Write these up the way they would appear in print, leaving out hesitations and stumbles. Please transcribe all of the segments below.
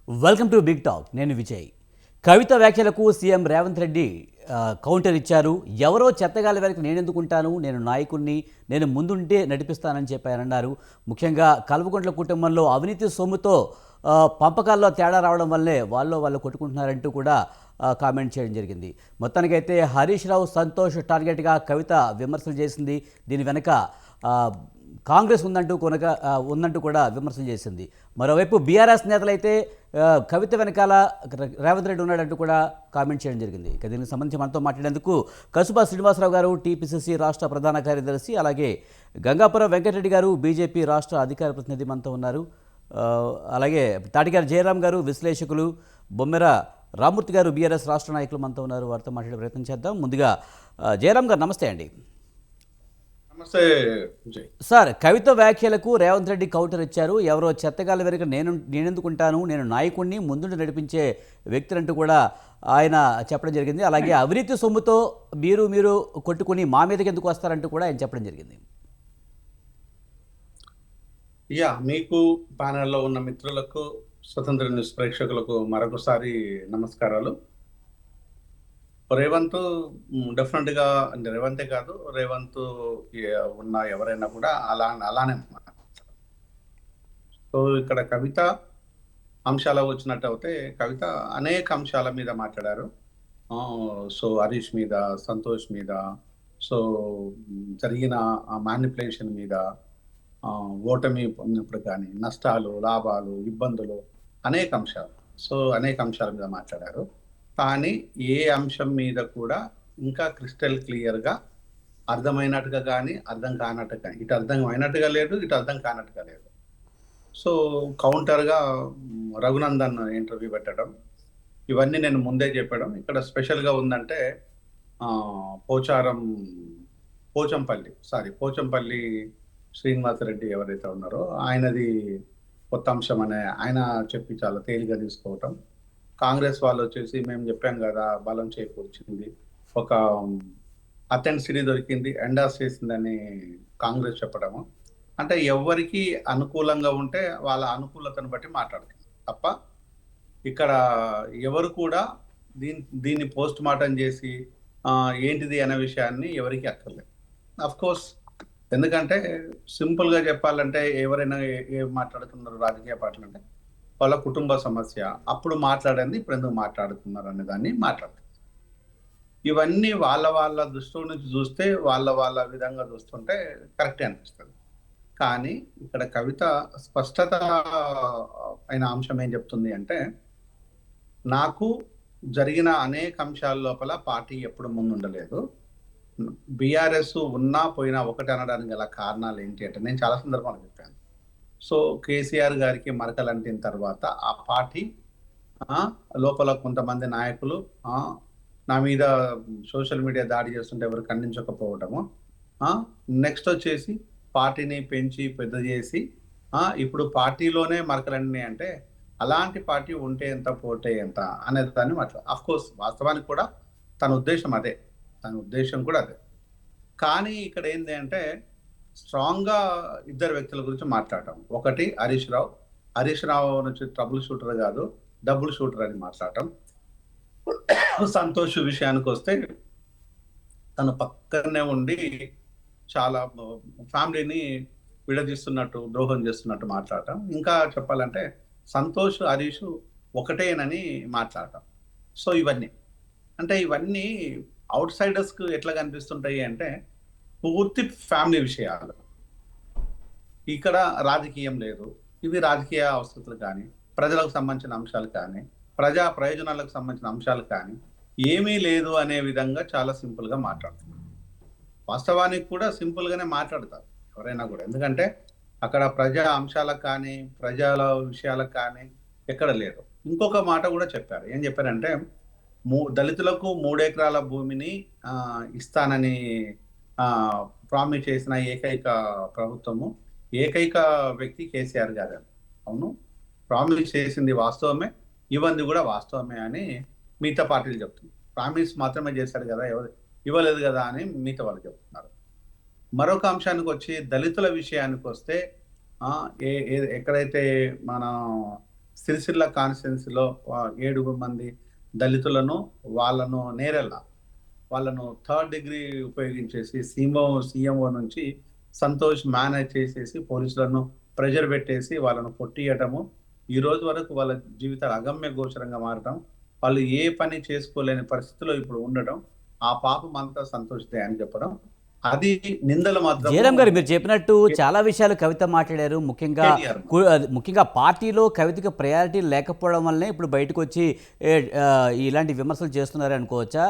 Welcome to big talk. నేను విజయ్. కవిత వ్యాఖ్యలకు CM Revanth Reddy counter ఇచ్చారు. ఎవరో చెత్తగాలి వరకు నేను ఎందుకుంటాను, నేను నాయకుడిని, నేను ముందుంటే నడిపిస్తానని చెప్పారన్నారు. ముఖ్యంగా కల్వకుంట్ల కుటుంబంలో అవినీతి సొమ్ముతో పంపకాల్లో తేడా రావడం వల్లే వాళ్ళు కొట్టుకుంటున్నారంటూ కూడా కామెంట్ చేయడం జరిగింది. మొత్తానికైతే హరీష్ రావు, సంతోష్ టార్గెట్గా కవిత విమర్శలు చేసింది. దీని వెనక కాంగ్రెస్ ఉందంటూ కూడా విమర్శలు చేసింది. మరోవైపు బీఆర్ఎస్ నేతలైతే కవిత వెనకాల రేవంత్ రెడ్డి ఉన్నాడంటూ కూడా కామెంట్ చేయడం జరిగింది. ఇక దీనికి సంబంధించి మనతో మాట్లాడేందుకు కసుబా శ్రీనివాసరావు గారు, టీపీసీసీ రాష్ట్ర ప్రధాన కార్యదర్శి, అలాగే గంగాపురం వెంకటరెడ్డి గారు, బీజేపీ రాష్ట్ర అధికార ప్రతినిధి మనతో ఉన్నారు. అలాగే తాటిగారి జయరాం గారు, విశ్లేషకులు, బొమ్మెర రామూర్తి గారు, బీఆర్ఎస్ రాష్ట్ర నాయకులు మనతో ఉన్నారు. వారితో మాట్లాడే ప్రయత్నం చేద్దాం. ముందుగా జయరాం గారు, నమస్తే అండి. సార్, కవిత వ్యాఖ్యలకు రేవంత్ రెడ్డి కౌంటర్ ఇచ్చారు. ఎవరో చెత్తగాలి వెనుక నేనెందుకుంటాను, నేను నాయకుడిని, ముందుండి నడిపించే వ్యక్తులంటూ కూడా ఆయన చెప్పడం జరిగింది. అలాగే అవినీతి సొమ్ముతో మీరు కొట్టుకుని మా మీదకి ఎందుకు వస్తారంటూ కూడా ఆయన చెప్పడం జరిగింది. మీకు ప్యానెల్లో ఉన్న మిత్రులకు, స్వతంత్ర న్యూస్ ప్రేక్షకులకు మరొకసారి నమస్కారాలు. రేవంత్ డెఫినెట్గా, అంటే రేవంతే కాదు, రేవంత్ ఉన్న ఎవరైనా కూడా అలానే. సో ఇక్కడ కవిత అంశాలు వచ్చినట్టు అయితే, కవిత అనేక అంశాల మీద మాట్లాడారు. సో హరీష్ మీద, సంతోష్ మీద, సో జరిగిన మ్యానిపులేషన్ మీద, ఓటమి పొందినప్పుడు కానీ నష్టాలు, లాభాలు, ఇబ్బందులు, అనేక అంశాలు. సో అనేక అంశాల మీద మాట్లాడారు. కానీ ఏ అంశం మీద కూడా ఇంకా క్రిస్టల్ క్లియర్గా అర్థమైనట్టుగా కానీ అర్థం కానట్టుగా, ఇటు అర్థం అయినట్టుగా లేదు, ఇటు అర్థం కానట్టుగా లేదు. సో కౌంటర్గా రఘునందన్ ఇంటర్వ్యూ పెట్టడం, ఇవన్నీ నేను ముందే చెప్పడం. ఇక్కడ స్పెషల్గా ఉందంటే పోచంపల్లి శ్రీనివాసరెడ్డి ఎవరైతే ఉన్నారో ఆయనది కొత్త అంశం అనే ఆయన చెప్పి చాలా తేలిగా తీసుకోవటం. కాంగ్రెస్ వాళ్ళు వచ్చేసి మేము చెప్పాం కదా, బలం చేకూర్చింది, ఒక అథెంటిసిటీ దొరికింది, ఎండాస్ చేసిందని కాంగ్రెస్ చెప్పడము. అంటే ఎవరికి అనుకూలంగా ఉంటే వాళ్ళ అనుకూలతను బట్టి మాట్లాడుతుంది తప్ప ఇక్కడ ఎవరు కూడా దీన్ని పోస్ట్ మార్టం చేసి ఏంటిది అనే విషయాన్ని ఎవరికి అక్కర్లేదు. అఫ్ కోర్స్, ఎందుకంటే సింపుల్గా చెప్పాలంటే ఎవరైనా ఏం మాట్లాడుతున్నారు రాజకీయ పార్టీలు అంటే వాళ్ళ కుటుంబ సమస్య, అప్పుడు మాట్లాడింది ఇప్పుడు ఎందుకు మాట్లాడుతున్నారు అనే దాన్ని మాట్లాడుతున్నారు. ఇవన్నీ వాళ్ళ దృష్టి నుంచి చూస్తే, వాళ్ళ విధంగా చూస్తుంటే కరెక్టే అనిపిస్తుంది. కానీ ఇక్కడ కవిత స్పష్టత అయిన అంశం ఏం చెప్తుంది అంటే, నాకు జరిగిన అనేక అంశాల లోపల పార్టీ ఎప్పుడు ముందుండలేదు, బీఆర్ఎస్ ఉన్నా పోయినా ఒకటి అనడానికి గల కారణాలు ఏంటి అంటే నేను చాలా సందర్భాలు చెప్పాను. సో కేసీఆర్ గారికి మరకలంటిన తర్వాత ఆ పార్టీ లోపల కొంతమంది నాయకులు నా మీద సోషల్ మీడియా దాడి చేస్తుంటే ఎవరు ఖండించకపోవటము, నెక్స్ట్ వచ్చేసి పార్టీని పెంచి పెద్ద చేసి ఇప్పుడు పార్టీలోనే మరకలండి అంటే అలాంటి పార్టీ ఉంటే ఎంత పోతే ఎంత అనే దాన్ని అఫ్ కోర్స్ వాస్తవానికి కూడా తన ఉద్దేశం కూడా అదే. కానీ ఇక్కడ ఏంటి అంటే స్ట్రాంగ్గా ఇద్దరు వ్యక్తుల గురించి మాట్లాడటం. ఒకటి హరీష్ రావు నుంచి ట్రబుల్ షూటర్ కాదు, డబుల్ షూటర్ అని మాట్లాడటం. సంతోష్ విషయానికి వస్తే తను పక్కనే ఉండి చాలా ఫ్యామిలీని విడదీస్తున్నట్టు, ద్రోహం చేస్తున్నట్టు మాట్లాడటం. ఇంకా చెప్పాలంటే సంతోష్, హరీష్ ఒకటేనని మాట్లాడటం. సో ఇవన్నీ అవుట్ సైడర్స్కు ఎట్లా కనిపిస్తుంటాయి అంటే పూర్తి ఫ్యామిలీ విషయాలు. ఇక్కడ రాజకీయం లేదు. ఇవి రాజకీయ అవసరాలు కానీ, ప్రజలకు సంబంధించిన అంశాలు కానీ, ప్రజా ప్రయోజనాలకు సంబంధించిన అంశాలు కానీ ఏమీ లేదు అనే విధంగా చాలా సింపుల్గా మాట్లాడుతున్నారు. వాస్తవానికి కూడా సింపుల్గానే మాట్లాడతారు ఎవరైనా కూడా. ఎందుకంటే అక్కడ ప్రజా అంశాలకు కానీ, ప్రజల విషయాలకు కానీ ఎక్కడ లేదు. ఇంకొక మాట కూడా చెప్పారు. ఏం చెప్పారంటే దళితులకు 3 ఎకరాల భూమిని ఇస్తానని ప్రామిస్ చేసిన ఏకైక ప్రభుత్వము, ఏకైక వ్యక్తి కేసీఆర్ గారు. అవును, ప్రామిస్ చేసింది వాస్తవమే, ఇవ్వండి కూడా వాస్తవమే అని మిగతా పార్టీలు చెప్తున్నారు. ప్రామిస్ మాత్రమే చేశారు కదా, ఎవరు ఇవ్వలేదు కదా అని మిగతా వాళ్ళు చెప్తున్నారు. మరొక అంశానికి వచ్చి దళితుల విషయానికి వస్తే ఎక్కడైతే మన సిరిసిల్ల కాన్స్టిట్యున్సీలో 7 మంది దళితులను వాళ్ళను వాళ్ళను థర్డ్ డిగ్రీ ఉపయోగించేసి సీఎంఓ నుంచి సంతోష్ మేనేజ్ చేసేసి పోలీసులను ప్రెషర్ పెట్టేసి వాళ్ళను కొట్టియటము, ఈ రోజు వరకు వాళ్ళ జీవితాలు అగమ్య గోచరంగా మారటం, వాళ్ళు ఏ పని చేసుకోలేని పరిస్థితిలో ఇప్పుడు ఉండటం, ఆ పాపం అంతా సంతోషితే అని చెప్పడం, అది నిందలు మాత్రం జయరాం గారు మీరు చెప్పినట్టు చాలా విషయాలు కవిత మాట్లాడారు. ముఖ్యంగా కేటీఆర్ ముఖ్యంగా పార్టీలో కవితకి ప్రయారిటీ లేకపోవడం వల్లనే ఇప్పుడు బయటకు వచ్చి ఏ, ఆ, ఇలాంటి విమర్శలు చేస్తున్నారు అనుకోవచ్చా?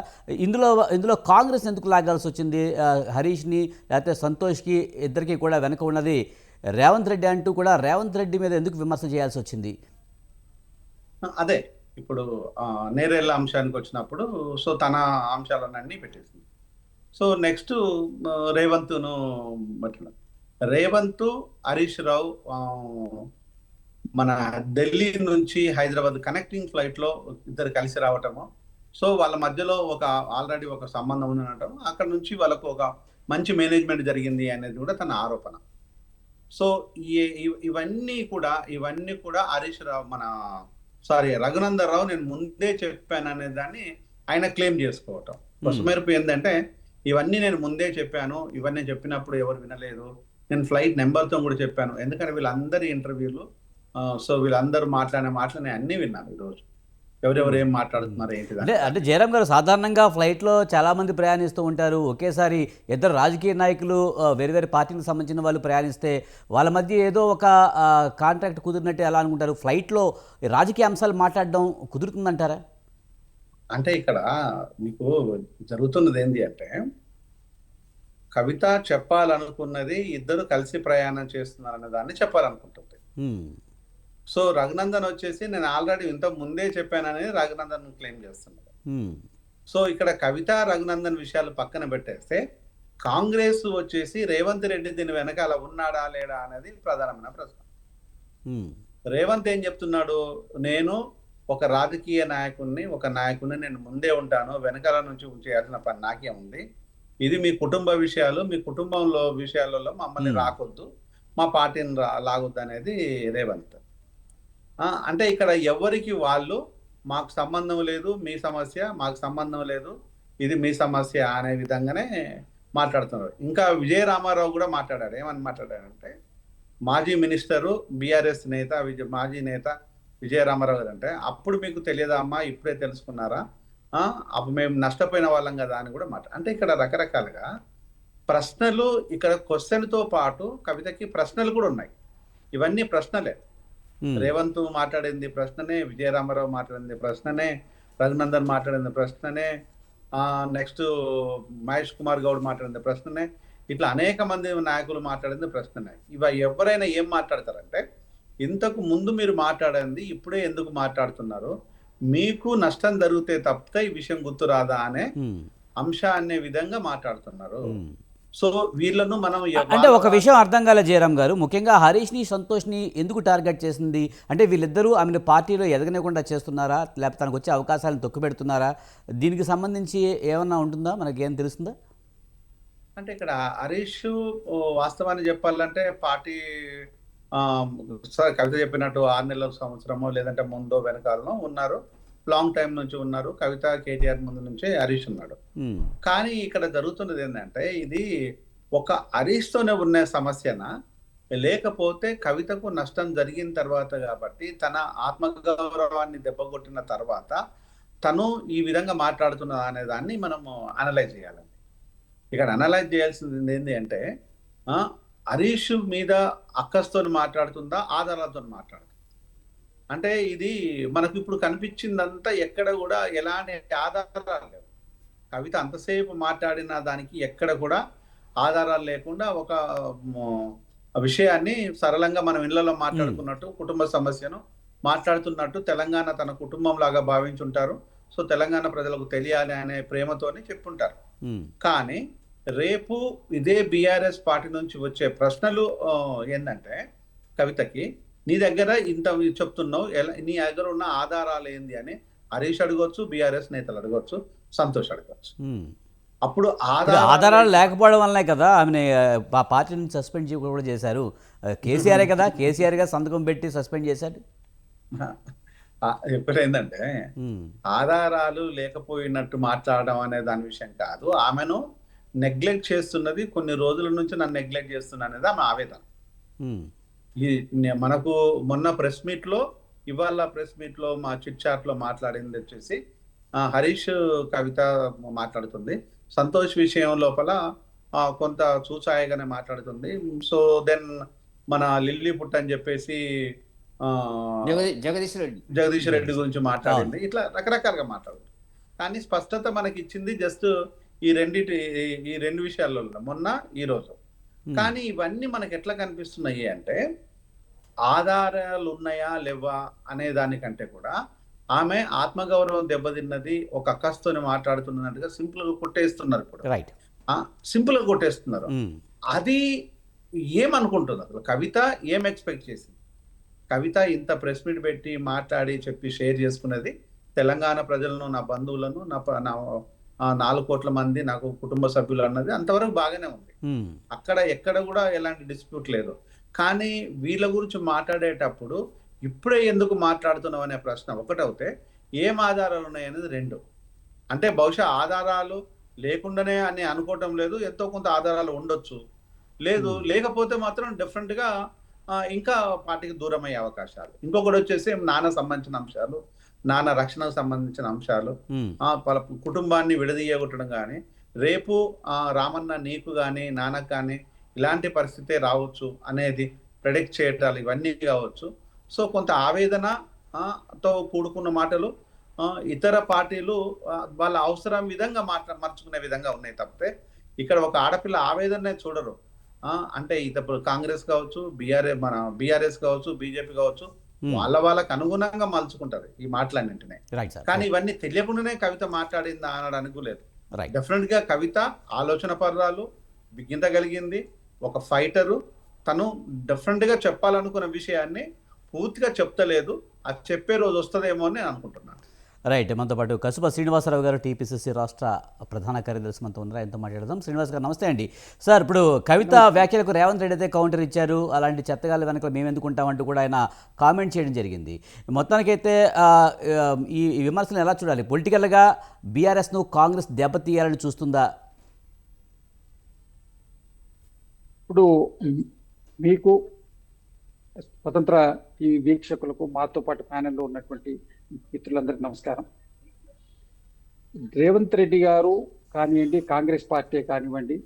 ఇందులో కాంగ్రెస్ ఎందుకు లాగాల్సి వచ్చింది? హరీష్ని లేకపోతే సంతోష్కి ఇద్దరికి కూడా వెనక ఉన్నది రేవంత్ రెడ్డి అంటూ కూడా రేవంత్ రెడ్డి మీద ఎందుకు విమర్శ చేయాల్సి వచ్చింది? అదే ఇప్పుడు నేరేళ్ల అంశానికి వచ్చినప్పుడు సో తన అంశాలన్నీ పెట్టేసింది. సో నెక్స్ట్ రేవంత్ను అట్లా రేవంత్ హరీష్ రావు మన ఢిల్లీ నుంచి హైదరాబాద్ కనెక్టింగ్ ఫ్లైట్ లో ఇద్దరు కలిసి రావటము, సో వాళ్ళ మధ్యలో ఆల్రెడీ ఒక సంబంధం ఉండటం, అక్కడ నుంచి వాళ్ళకు ఒక మంచి మేనేజ్మెంట్ జరిగింది అనేది కూడా తన ఆరోపణ. సో ఇవన్నీ కూడా హరీష్ రావు రఘునందన్ రావు నేను ముందే చెప్పాను అనే దాన్ని ఆయన క్లెయిమ్ చేసుకోవటం. కొసమెరుపు ఏంటంటే ఇవన్నీ నేను ముందే చెప్పాను, ఇవన్నీ చెప్పినప్పుడు ఎవరు వినలేదు, నేను ఫ్లైట్ నెంబర్తో కూడా చెప్పాను, ఎందుకంటే వీళ్ళందరి ఇంటర్వ్యూలు సో వీళ్ళందరూ మాట్లాడిన మాటలు నేను అన్నీ విన్నాను ఈరోజు, ఎవరెవరు ఏం మాట్లాడుతున్నారు ఏంటి. అంటే జయరాం గారు సాధారణంగా ఫ్లైట్లో చాలామంది ప్రయాణిస్తూ ఉంటారు. ఒకేసారి ఇద్దరు రాజకీయ నాయకులు వేరు వేరు పార్టీలకు సంబంధించిన వాళ్ళు ప్రయాణిస్తే వాళ్ళ మధ్య ఏదో ఒక కాంట్రాక్ట్ కుదిరినట్టు ఎలా అనుకుంటారు? ఫ్లైట్లో రాజకీయ అంశాలు మాట్లాడడం కుదురుతుందంటారా? అంటే ఇక్కడ మీకు జరుగుతున్నది ఏంటి అంటే, కవిత చెప్పాలనుకున్నది ఇద్దరు కలిసి ప్రయాణం చేస్తున్నారనే దాన్ని చెప్పాలనుకుంటుంది. సో రఘునందన్ వచ్చేసి నేను ఆల్రెడీ ఇంత ముందే చెప్పానని రఘునందన్ క్లెయిమ్ చేస్తున్నాడు. సో ఇక్కడ కవిత రఘునందన్ విషయాలు పక్కన పెట్టేస్తే కాంగ్రెస్ వచ్చేసి రేవంత్ రెడ్డి దీని వెనకాల ఉన్నాడా లేడా అనేది ప్రధానమైన ప్రశ్న. రేవంత్ ఏం చెప్తున్నాడు, నేను ఒక రాజకీయ నాయకుడిని నేను ముందే ఉంటాను, వెనకాల నుంచి చేయాల్సిన పని నాకే ఉంది, ఇది మీ కుటుంబ విషయాలు, మీ కుటుంబంలో విషయాలలో మమ్మల్ని రాకొద్దు, మా పార్టీని లాగొద్దు అనేది రేవంత్. అంటే ఇక్కడ ఎవరికి వాళ్ళు మాకు సంబంధం లేదు, మీ సమస్య మాకు సంబంధం లేదు, ఇది మీ సమస్య అనే విధంగానే మాట్లాడుతున్నారు. ఇంకా విజయ రామారావు కూడా మాట్లాడాడు. ఏమని మాట్లాడాడంటే, మాజీ మినిస్టరు బీఆర్ఎస్ నేత మాజీ నేత విజయ రామారావు గారు అంటే, అప్పుడు మీకు తెలియదా అమ్మా, ఇప్పుడే తెలుసుకున్నారా, అప్పుడు మేము నష్టపోయిన వాళ్ళం కదా అని కూడా అంటే ఇక్కడ రకరకాలుగా ప్రశ్నలు, ఇక్కడ క్వశ్చన్తో పాటు కవితకి ప్రశ్నలు కూడా ఉన్నాయి. ఇవన్నీ ప్రశ్నలే. రేవంత్ మాట్లాడింది ప్రశ్ననే, విజయ రామారావు మాట్లాడింది ప్రశ్ననే, రఘునందన్ మాట్లాడింది ప్రశ్ననే, నెక్స్ట్ మహేష్ కుమార్ గౌడ్ మాట్లాడింది ప్రశ్ననే, ఇట్లా అనేక మంది నాయకులు మాట్లాడింది ప్రశ్ననే. ఎవరైనా ఏం మాట్లాడతారంటే, ఇంతకు ముందు మీరు మాట్లాడింది ఇప్పుడే ఎందుకు మాట్లాడుతున్నారు, మీకు నష్టం జరిగితే తప్పితే ఈ విషయం గుర్తు రాదా అనే అంశాన్ని విధంగా మాట్లాడుతున్నారు. సో వీళ్ళను మనం అంటే ఒక విషయం అర్థం కాలే జయరాం గారు, ముఖ్యంగా హరీష్ని సంతోష్ని ఎందుకు టార్గెట్ చేసింది అంటే, వీళ్ళిద్దరూ ఆమెను పార్టీలో ఎదగనివ్వకుండా చేస్తున్నారా, లేకపోతే తనకు వచ్చే అవకాశాలను తొక్కుపెడుతున్నారా? దీనికి సంబంధించి ఏమన్నా ఉంటుందా, మనకేం తెలుస్తుందా? అంటే ఇక్కడ హరీష్ వాస్తవాన్ని చెప్పాలంటే పార్టీ కవిత చెప్పినట్టు 6 నెలల సంవత్సరమో లేదంటే ముందో వెనకాలనో ఉన్నారు, లాంగ్ టైం నుంచి ఉన్నారు. కవిత కేటీఆర్ ముందు నుంచే హరీష్ ఉన్నాడు. కానీ ఇక్కడ జరుగుతున్నది ఏంటంటే, ఇది ఒక హరీష్ తోనే ఉన్న సమస్యనా, లేకపోతే కవితకు నష్టం జరిగిన తర్వాత కాబట్టి తన ఆత్మగౌరవాన్ని దెబ్బకొట్టిన తర్వాత తను ఈ విధంగా మాట్లాడుతున్నదా అనే దాన్ని మనము అనలైజ్ చేయాలండి. ఇక్కడ అనలైజ్ చేయాల్సింది ఏంటి అంటే, హరీష్ మీద అక్కస్తో మాట్లాడుతుందా, ఆధారాలతో మాట్లాడుతుందా? అంటే ఇది మనకు ఇప్పుడు కనిపించిందంతా ఎక్కడ కూడా ఎలాంటి ఆధారాలు లేవు. కవిత అంతసేపు మాట్లాడిన దానికి ఎక్కడ కూడా ఆధారాలు లేకుండా ఒక విషయాన్ని సరళంగా మనం ఇళ్లలో మాట్లాడుకున్నట్టు, కుటుంబ సమస్యను మాట్లాడుతున్నట్టు తెలంగాణ తన కుటుంబం లాగా భావించుంటారు. సో తెలంగాణ ప్రజలకు తెలియాలి అనే ప్రేమతోని చెప్పుంటారు. కానీ రేపు ఇదే బీఆర్ఎస్ పార్టీ నుంచి వచ్చే ప్రశ్నలు ఏంటంటే, కవితకి నీ దగ్గర ఇంత చెప్తున్నావు, నీ దగ్గర ఉన్న ఆధారాలు ఏంది అని హరీష్ అడగొచ్చు, బీఆర్ఎస్ నేతలు అడగొచ్చు, సంతోష్ అడగొచ్చు. అప్పుడు ఆధారాలు లేకపోవడం వల్లనే కదా ఆమె పార్టీ నుంచి సస్పెండ్ కూడా చేశారు. కేసీఆర్ కదా, కేసీఆర్ గా సంతకం పెట్టి సస్పెండ్ చేశాడు. ఇప్పుడు ఏంటంటే ఉమ్, ఆధారాలు లేకపోయినట్టు మాట్లాడడం అనే దాని విషయం కాదు. ఆమెను నెగ్లెక్ట్ చేస్తున్నది, కొన్ని రోజుల నుంచి నన్ను నెగ్లెక్ట్ చేస్తున్నా అనేది ఆమె ఆవేదన. ఉమ్, ఈ మనకు మొన్న ప్రెస్ మీట్ లో, ఇవాళ ప్రెస్ మీట్ లో మా చిట్ చాట్ లో మాట్లాడింది వచ్చేసి హరీష్ కవిత మాట్లాడుతుంది. సంతోష్ విషయం లోపల కొంత చూసాయగానే మాట్లాడుతుంది. సో దెన్ మన లిల్లీ పుట్ అని చెప్పేసి ఆ జగదీష్ రెడ్డి. జగదీష్ రెడ్డి గురించి అవును. మాట్లాడింది. ఇట్లా రకరకాలుగా మాట్లాడుతుంది. కానీ స్పష్టత మనకి ఇచ్చింది జస్ట్ ఈ రెండిటి ఈ రెండు విషయాల్లో, మొన్న ఈ రోజు. ఉమ్, కానీ ఇవన్నీ మనకి ఎట్లా కనిపిస్తున్నాయి అంటే, ఆధారాలు ఉన్నాయా లేవా అనే దానికంటే కూడా ఆమె ఆత్మగౌరవం దెబ్బతిన్నది, ఒక అక్కస్తోని మాట్లాడుతున్నట్టుగా సింపుల్ గా కొట్టేస్తున్నారు ఇప్పుడు. రైట్. సింపుల్ గా కొట్టేస్తున్నారు. ఉమ్, అది ఏమనుకుంటుంది అసలు కవిత? ఏం ఎక్స్పెక్ట్ చేసింది కవిత? ఇంత ప్రెస్ మీట్ పెట్టి మాట్లాడి చెప్పి షేర్ చేసుకున్నది తెలంగాణ ప్రజలను, నా బంధువులను, నా 4 కోట్ల మంది నాకు కుటుంబ సభ్యులు అన్నది అంతవరకు బాగానే ఉంది. ఉమ్, అక్కడ ఎక్కడ కూడా ఎలాంటి డిస్ప్యూట్ లేదు. కానీ వీళ్ళ గురించి మాట్లాడేటప్పుడు ఇప్పుడే ఎందుకు మాట్లాడుతున్నావు అనే ప్రశ్న ఒకటవుతే, ఏం ఆధారాలు ఉన్నాయనేది రెండు. అంటే బహుశా ఆధారాలు లేకుండానే అని అనుకోవటం లేదు, ఎంతో కొంత ఆధారాలు ఉండొచ్చు. లేదు, లేకపోతే మాత్రం డెఫినెట్ గా ఇంకా పార్టీకి దూరం అయ్యే అవకాశాలు. ఇంకొకటి వచ్చేసి నాన్న సంబంధించిన అంశాలు, నాన్న రక్షణకు సంబంధించిన అంశాలు, ఉమ్, వాళ్ళ కుటుంబాన్ని విడదీయగొట్టడం కానీ, రేపు రామన్న నీకు కానీ నాన్నకు కానీ ఇలాంటి పరిస్థితే రావచ్చు అనేది ప్రెడిక్ట్ చేయటాలు, ఇవన్నీ కావచ్చు. సో కొంత ఆవేదన తో కూడుకున్న మాటలు ఇతర పార్టీలు వాళ్ళ అవసరం విధంగా మర్చుకునే విధంగా ఉన్నాయి తప్పితే, ఇక్కడ ఒక ఆడపిల్ల ఆవేదనే చూడరు. అంటే ఇప్పుడు కాంగ్రెస్ కావచ్చు, బీఆర్ఎస్ కావచ్చు, బీజేపీ కావచ్చు, వాళ్ళకు అనుగుణంగా మలుచుకుంటారు ఈ మాటలన్నింటినీ. Right sir. కానీ ఇవన్నీ తెలియకుండానే కవిత మాట్లాడిందా అనడానికి లేదు. రైట్. డెఫినెట్ గా కవిత ఆలోచన పర్రాలు, విజ్ఞతగలిగింది, ఒక ఫైటరు. తను డెఫినెట్ గా చెప్పాలనుకున్న విషయాన్ని పూర్తిగా చెప్తలేదు. అది చెప్పే రోజు వస్తుందేమో అని నేను అనుకుంటున్నాను. రైట్. మనతో పాటు కసుబ శ్రీనివాసరావు గారు, టీపీసీసీ రాష్ట్ర ప్రధాన కార్యదర్శి మనతో ఉన్నారు. ఆయనతో మాట్లాడదాం. శ్రీనివాస్ గారు నమస్తే అండి. సార్, ఇప్పుడు కవిత వ్యాఖ్యలకు రేవంత్ రెడ్డి అయితే కౌంటర్ ఇచ్చారు. అలాంటి చెత్తగాలి వెనక మేము ఎందుకుంటామంటూ కూడా ఆయన కామెంట్ చేయడం జరిగింది. మొత్తానికైతే ఈ విమర్శలను ఎలా చూడాలి? పొలిటికల్గా బీఆర్ఎస్ను కాంగ్రెస్ దెబ్బతీయాలని చూస్తుందా? ఇప్పుడు మీకు స్వతంత్ర ఈ వీక్షకులకు, మాతో పాటు ప్యానెల్లో ఉన్నటువంటి మిత్రులందరికీ నమస్కారం. రేవంత్ రెడ్డి గారు కానివ్వండి, కాంగ్రెస్ పార్టీ కానివ్వండి,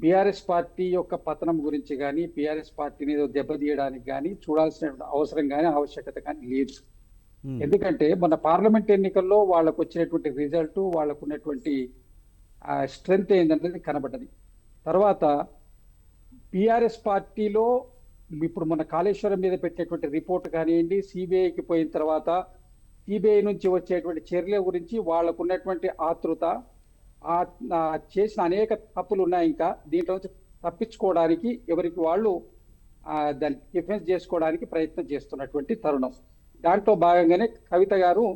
బీఆర్ఎస్ పార్టీ యొక్క పతనం గురించి కానీ, బీఆర్ఎస్ పార్టీని ఏదో దెబ్బతీయడానికి కానీ చూడాల్సిన అవసరం కానీ ఆవశ్యకత కానీ లేదు. ఎందుకంటే మన పార్లమెంట్ ఎన్నికల్లో వాళ్ళకు వచ్చినటువంటి రిజల్ట్, వాళ్ళకు ఉన్నటువంటి స్ట్రెంగ్త్ ఏంటనేది కనబడ్డది. తర్వాత బీఆర్ఎస్ పార్టీలో ఇప్పుడు మన కాళేశ్వరం మీద పెట్టేటువంటి రిపోర్ట్ కానివ్వండి, సిబిఐకి పోయిన తర్వాత సిబిఐ నుంచి వచ్చేటువంటి చర్యల గురించి వాళ్ళకు ఉన్నటువంటి ఆతృత, చేసిన అనేక తప్పులు ఉన్నాయి. ఇంకా దీంట్లో నుంచి తప్పించుకోవడానికి ఎవరికి వాళ్ళు దాన్ని డిఫెన్స్ చేసుకోవడానికి ప్రయత్నం చేస్తున్నటువంటి తరుణం. దాంట్లో భాగంగానే కవిత గారు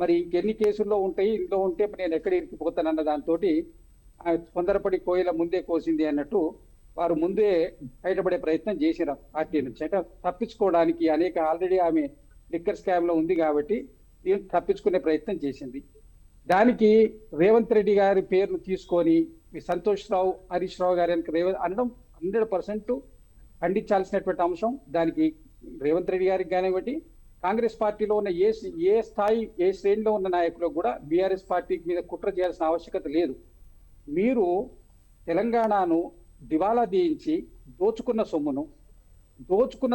మరి ఎన్ని కేసుల్లో ఉంటాయి, ఇంట్లో ఉంటే నేను ఎక్కడ ఇరికిపోతానన్న దాంతో తొందరపడి కోయిల ముందే కోసింది అన్నట్టు వారు ముందే బయటపడే ప్రయత్నం చేసిన పార్టీ నుంచి. అంటే తప్పించుకోవడానికి అనేక ఆల్రెడీ ఆమె లిక్కర్ స్కామ్ లో ఉంది కాబట్టి దీన్ని తప్పించుకునే ప్రయత్నం చేసింది. దానికి రేవంత్ రెడ్డి గారి పేరును తీసుకొని సంతోష్ రావు, హరీష్ రావు గారి అనడం 100% ఖండించాల్సినటువంటి అంశం. దానికి రేవంత్ రెడ్డి గారికి కానివ్వండి, కాంగ్రెస్ పార్టీలో ఉన్న ఏ స్థాయి, ఏ శ్రేణిలో ఉన్న నాయకులకు కూడా బీఆర్ఎస్ పార్టీ మీద కుట్ర చేయాల్సిన ఆవశ్యకత లేదు. మీరు తెలంగాణను దివాలా తీయించి దోచుకున్న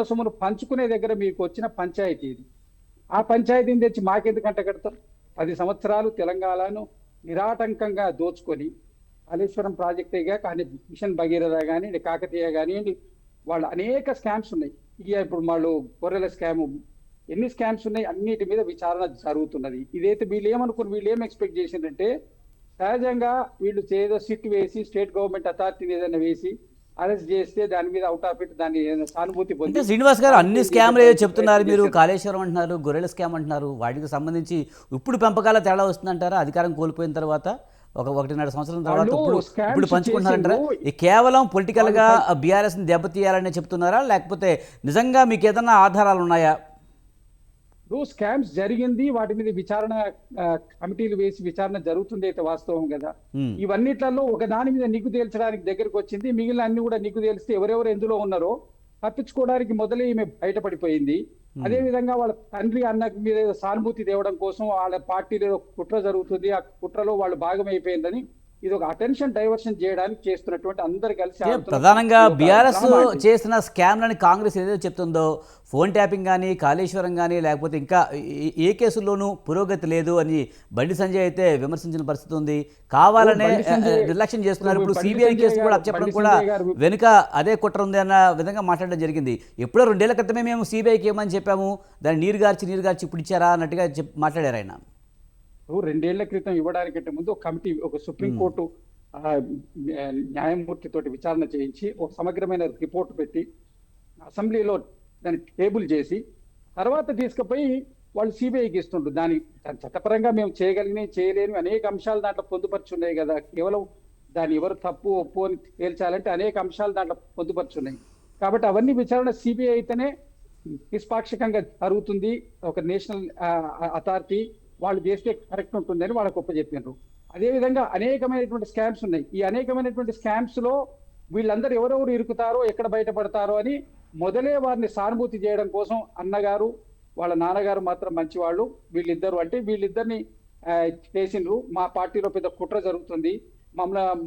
సొమ్మును పంచుకునే దగ్గర మీకు వచ్చిన పంచాయతీ ఇది. ఆ పంచాయతీని తెచ్చి మాకెందుకు అంటగడతారు? 10 సంవత్సరాలు తెలంగాణను నిరాటంకంగా దోచుకొని, కాళేశ్వరం ప్రాజెక్టేగా కానీ, మిషన్ భగీరథ కానివ్వండి, కాకతీయ కానివ్వండి, వాళ్ళు అనేక స్కామ్స్ ఉన్నాయి. ఇక ఇప్పుడు వాళ్ళు గొర్రెల స్కామ్, ఎన్ని స్కామ్స్ ఉన్నాయి, అన్నిటి మీద విచారణ జరుగుతున్నది. ఇదైతే వీళ్ళు ఏం ఎక్స్పెక్ట్ చేసిందంటే, సహజంగా వీళ్ళు ఏదో సిట్ వేసి స్టేట్ గవర్నమెంట్ అథారిటీని ఏదైనా వేసి అరెస్ట్ చేస్తే దాని మీద అవుట్ ఆఫ్ ఇట్ దాన్ని సానుభూతి పొంది. శ్రీనివాస్ గారు, అన్ని స్కామ్లు చెప్తున్నారు మీరు. కాళేశ్వరం అంటున్నారు, గొర్రెల స్కామ్ అంటున్నారు. వాటికి సంబంధించి ఇప్పుడు పెంపకాల తేడా వస్తుందంటారా? అధికారం కోల్పోయిన తర్వాత 1.5 సంవత్సరం తర్వాత ఇప్పుడు పంచుకుంటున్నారంటారా? కేవలం పొలిటికల్ గా బీఆర్ఎస్ ని దెబ్బతీయాలని చెప్తున్నారా, లేకపోతే నిజంగా మీకు ఏదైనా ఆధారాలు ఉన్నాయా? స్కామ్స్ జరిగింది, వాటి మీద విచారణ కమిటీలు వేసి విచారణ జరుగుతుంది అయితే వాస్తవం కదా. ఉమ్, ఇవన్నిట్లలో ఒక దాని మీద నిగ్గు తేల్చడానికి దగ్గరకు వచ్చింది, మిగిలిన అన్ని కూడా నిగ్గు తేల్స్తే ఎవరెవరు ఎందులో ఉన్నారో తప్పించుకోవడానికి మొదలే ఈమె బయటపడిపోయింది. అదే విధంగా వాళ్ళ తండ్రి అన్న మీద ఏదో సానుభూతి తేవడం కోసం వాళ్ళ పార్టీలో ఏదో కుట్ర జరుగుతుంది, ఆ కుట్రలో వాళ్ళు భాగమైపోయిందని ఇది ఒక అటెన్షన్ డైవర్షన్ చేయడానికి చేస్తున్నటువంటి అందరు కలిసి ఆడుతున్న ప్రధానంగా ఇది ఒక బీఆర్ఎస్ డ్రామా అండి. చేసిన స్కామ్లని కాంగ్రెస్ ఏదైతే చెప్తుందో, ఫోన్ ట్యాపింగ్ కానీ కాళేశ్వరం కానీ లేకపోతే ఇంకా ఏ కేసుల్లోనూ పురోగతి లేదు అని బండి సంజయ్ అయితే విమర్శించిన పరిస్థితి ఉంది. కావాలనే బండి సంజయ్ నిర్లక్ష్యం చేస్తున్నారు. ఇప్పుడు బండి సిబిఐ సంజయ్ కేసు కూడా గారు- అప్పచెప్పడం బండి కూడా సంజయ్ గారు- వెనుక అదే కుట్ర ఉంది అన్న విధంగా మాట్లాడడం జరిగింది. ఎప్పుడో 2 ఏళ్ల క్రితమే మేము సిబిఐకి ఏమని చెప్పాము, దాన్ని నీరు గార్చి ఇప్పుడు ఇచ్చారా అన్నట్టుగా మాట్లాడారు ఆయన. 2 ఏళ్ల క్రితం ఇవ్వడానికంటే ముందు ఒక కమిటీ, ఒక సుప్రీంకోర్టు న్యాయమూర్తి తోటి విచారణ చేయించి ఒక సమగ్రమైన రిపోర్ట్ పెట్టి అసెంబ్లీలో దాన్ని టేబుల్ చేసి తర్వాత తీసుకుపోయి వాళ్ళు సిబిఐకి ఇస్తుండ్రు. దాని చట్టపరంగా మేము చేయగలిగినవి చేయలేని అనేక అంశాలు దాంట్లో పొందుపరుచున్నాయి కదా. కేవలం దాన్ని ఎవరు తప్పు ఒప్పు అని తేల్చాలంటే అనేక అంశాలు దాంట్లో పొందుపరుచున్నాయి. కాబట్టి అవన్నీ విచారణ సిబిఐ అయితేనే నిష్పాక్షికంగా జరుగుతుంది. ఒక నేషనల్ అథారిటీ వాళ్ళు చేస్తే కరెక్ట్ ఉంటుందని వాళ్ళకి ఒప్పచెప్పినారు. అదేవిధంగా అనేకమైనటువంటి స్కామ్స్ ఉన్నాయి. ఈ అనేకమైనటువంటి స్కామ్స్ లో వీళ్ళందరూ ఎవరెవరు ఇరుకుతారో ఎక్కడ బయటపడతారో అని మొదలే వారిని సానుభూతి చేయడం కోసం అన్నగారు వాళ్ళ నాన్నగారు మాత్రం మంచివాళ్ళు, వీళ్ళిద్దరు అంటే వీళ్ళిద్దరిని చేసిండ్రు. మా పార్టీలో పెద్ద కుట్ర జరుగుతుంది,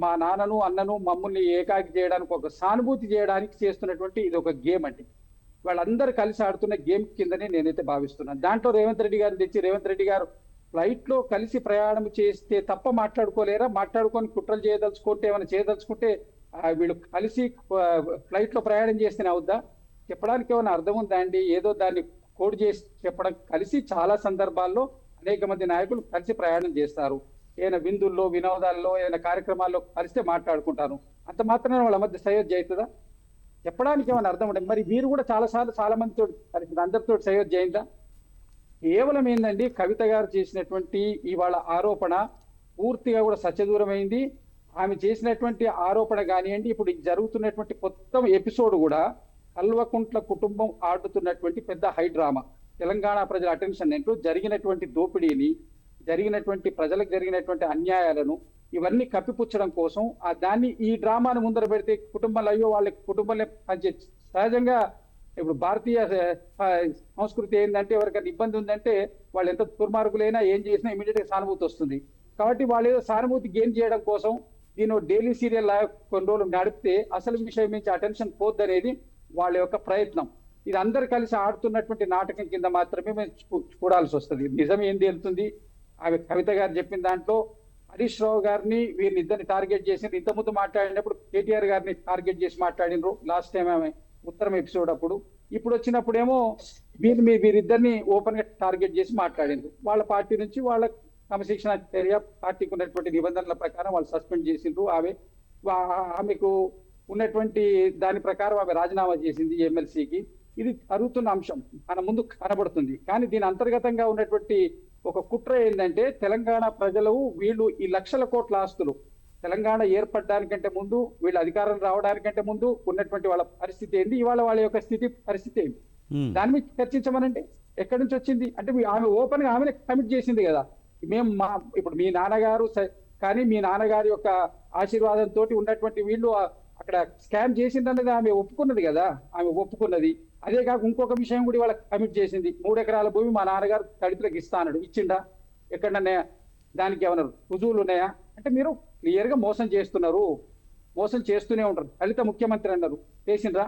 మా నాన్నను అన్నను మమ్మల్ని ఏకాకి చేయడానికి ఒక సానుభూతి చేయడానికి చేస్తున్నటువంటి ఇది ఒక గేమ్ అండి. వాళ్ళందరూ కలిసి ఆడుతున్న గేమ్ కిందనే నేనైతే భావిస్తున్నాను. దాంట్లో రేవంత్ రెడ్డి గారిని తెచ్చి రేవంత్ రెడ్డి గారు ఫ్లైట్ లో కలిసి ప్రయాణం చేస్తే తప్ప మాట్లాడుకోలేరా? మాట్లాడుకొని కుట్రలు చేయదలుచుకుంటే ఏమైనా చేయదలుచుకుంటే వీళ్ళు కలిసి ఫ్లైట్ లో ప్రయాణం చేస్తేనే అవుద్దా? చెప్పడానికి ఏమైనా అర్థం ఉందా అండి? ఏదో దాన్ని కోడ్ చేసి చెప్పడం. కలిసి చాలా సందర్భాల్లో అనేక మంది నాయకులు కలిసి ప్రయాణం చేస్తారు. ఏదైనా విందుల్లో వినోదాల్లో ఏదైనా కార్యక్రమాల్లో కలిస్తే మాట్లాడుకుంటారు. అంత మాత్రమే వాళ్ళ మధ్య సయోధ్య అవుతుందా? చెప్పడానికి ఏమైనా అర్థం ఉండదు. మరి మీరు కూడా చాలా మందితో కలిసి అందరితో సయోధ్య అయిందా? కేవలం ఏంటండి, కవిత గారు చేసినటువంటి ఇవాళ ఆరోపణ పూర్తిగా కూడా సత్యదూరమైంది. ఆమె చేసినటువంటి ఆరోపణ కానివ్వండి, ఇప్పుడు జరుగుతున్నటువంటి మొత్తం ఎపిసోడ్ కూడా కల్వకుంట్ల కుటుంబం ఆడుతున్నటువంటి పెద్ద హై డ్రామా. తెలంగాణ ప్రజల అటెన్షన్ ఏంటో జరిగినటువంటి దోపిడీని, జరిగినటువంటి ప్రజలకు జరిగినటువంటి అన్యాయాలను ఇవన్నీ కప్పిపుచ్చడం కోసం దాన్ని ఈ డ్రామాను ముందర పెడితే కుటుంబాలు అయ్యో వాళ్ళ కుటుంబంలో పనిచేసి సహజంగా ఇప్పుడు భారతీయ సంస్కృతి ఏంటంటే ఎవరికైనా ఇబ్బంది ఉందంటే వాళ్ళు ఎంత దుర్మార్గులైనా ఏం చేసినా ఇమీడియట్ గా సానుభూతి వస్తుంది. కాబట్టి వాళ్ళు ఏదో సానుభూతి గెయిన్ చేయడం కోసం దీని డైలీ సీరియల్ కొన్ని రోజులు నడిపితే అసలు విషయం నుంచి అటెన్షన్ పోద్దనేది వాళ్ళ యొక్క ప్రయత్నం. ఇది అందరు కలిసి ఆడుతున్నటువంటి నాటకం కింద మాత్రమే మేము చూడాల్సి వస్తుంది. నిజం ఏం తేలుతుంది? ఆమె కవిత గారు చెప్పిన దాంట్లో హరీష్ రావు గారిని వీరిని ఇద్దరిని టార్గెట్ చేసిండ్రు. ఇంతకుముందు మాట్లాడినప్పుడు కేటీఆర్ గారిని టార్గెట్ చేసి మాట్లాడినరు లాస్ట్ టైం ఆమె ఉత్తరం ఎపిసోడ్ అప్పుడు. ఇప్పుడు వచ్చినప్పుడేమో వీరిద్దరిని ఓపెన్ గా టార్గెట్ చేసి మాట్లాడిండ్రు. వాళ్ళ పార్టీ నుంచి వాళ్ళ క్రమశిక్షణ చర్య పార్టీకి ఉన్నటువంటి నిబంధనల ప్రకారం వాళ్ళు సస్పెండ్ చేసిండ్రు. ఆమెకు ఉన్నటువంటి దాని ప్రకారం ఆమె రాజీనామా చేసింది ఎమ్మెల్సీకి. ఇది జరుగుతున్న అంశం మన ముందు కనబడుతుంది. కానీ దీని అంతర్గతంగా ఉన్నటువంటి ఒక కుట్ర ఏంటంటే తెలంగాణ ప్రజలు వీళ్ళు ఈ లక్షల కోట్ల ఆస్తులు తెలంగాణ ఏర్పడడానికంటే ముందు, వీళ్ళు అధికారం రావడానికంటే ముందు ఉన్నటువంటి వాళ్ళ పరిస్థితి ఏంటి, ఇవాళ వాళ్ళ యొక్క స్థితి పరిస్థితి ఏంటి, దాని మీద చర్చించమనండి. ఎక్కడి నుంచి వచ్చింది అంటే ఆమె ఓపెన్ గా ఆమెనే కమిట్ చేసింది కదా. మేము ఇప్పుడు మీ నాన్నగారు కానీ మీ నాన్నగారి యొక్క ఆశీర్వాదంతో ఉన్నటువంటి వీళ్ళు అక్కడ స్కామ్ చేసిందన్నది ఆమె ఒప్పుకున్నది కదా. ఆమె ఒప్పుకున్నది. అదే కాక ఇంకొక విషయం కూడా వాళ్ళకి కమిట్ చేసింది. 3 ఎకరాల భూమి మా నాన్నగారు దళితులకు ఇస్తానడు. ఇచ్చిండా? ఎక్కడన్నా దానికి ఏమైనా రుజువులు ఉన్నాయా? అంటే మీరు క్లియర్ గా మోసం చేస్తున్నారు, మోసం చేస్తూనే ఉంటారు. దళిత ముఖ్యమంత్రి అన్నారు, చేసిండ్రా?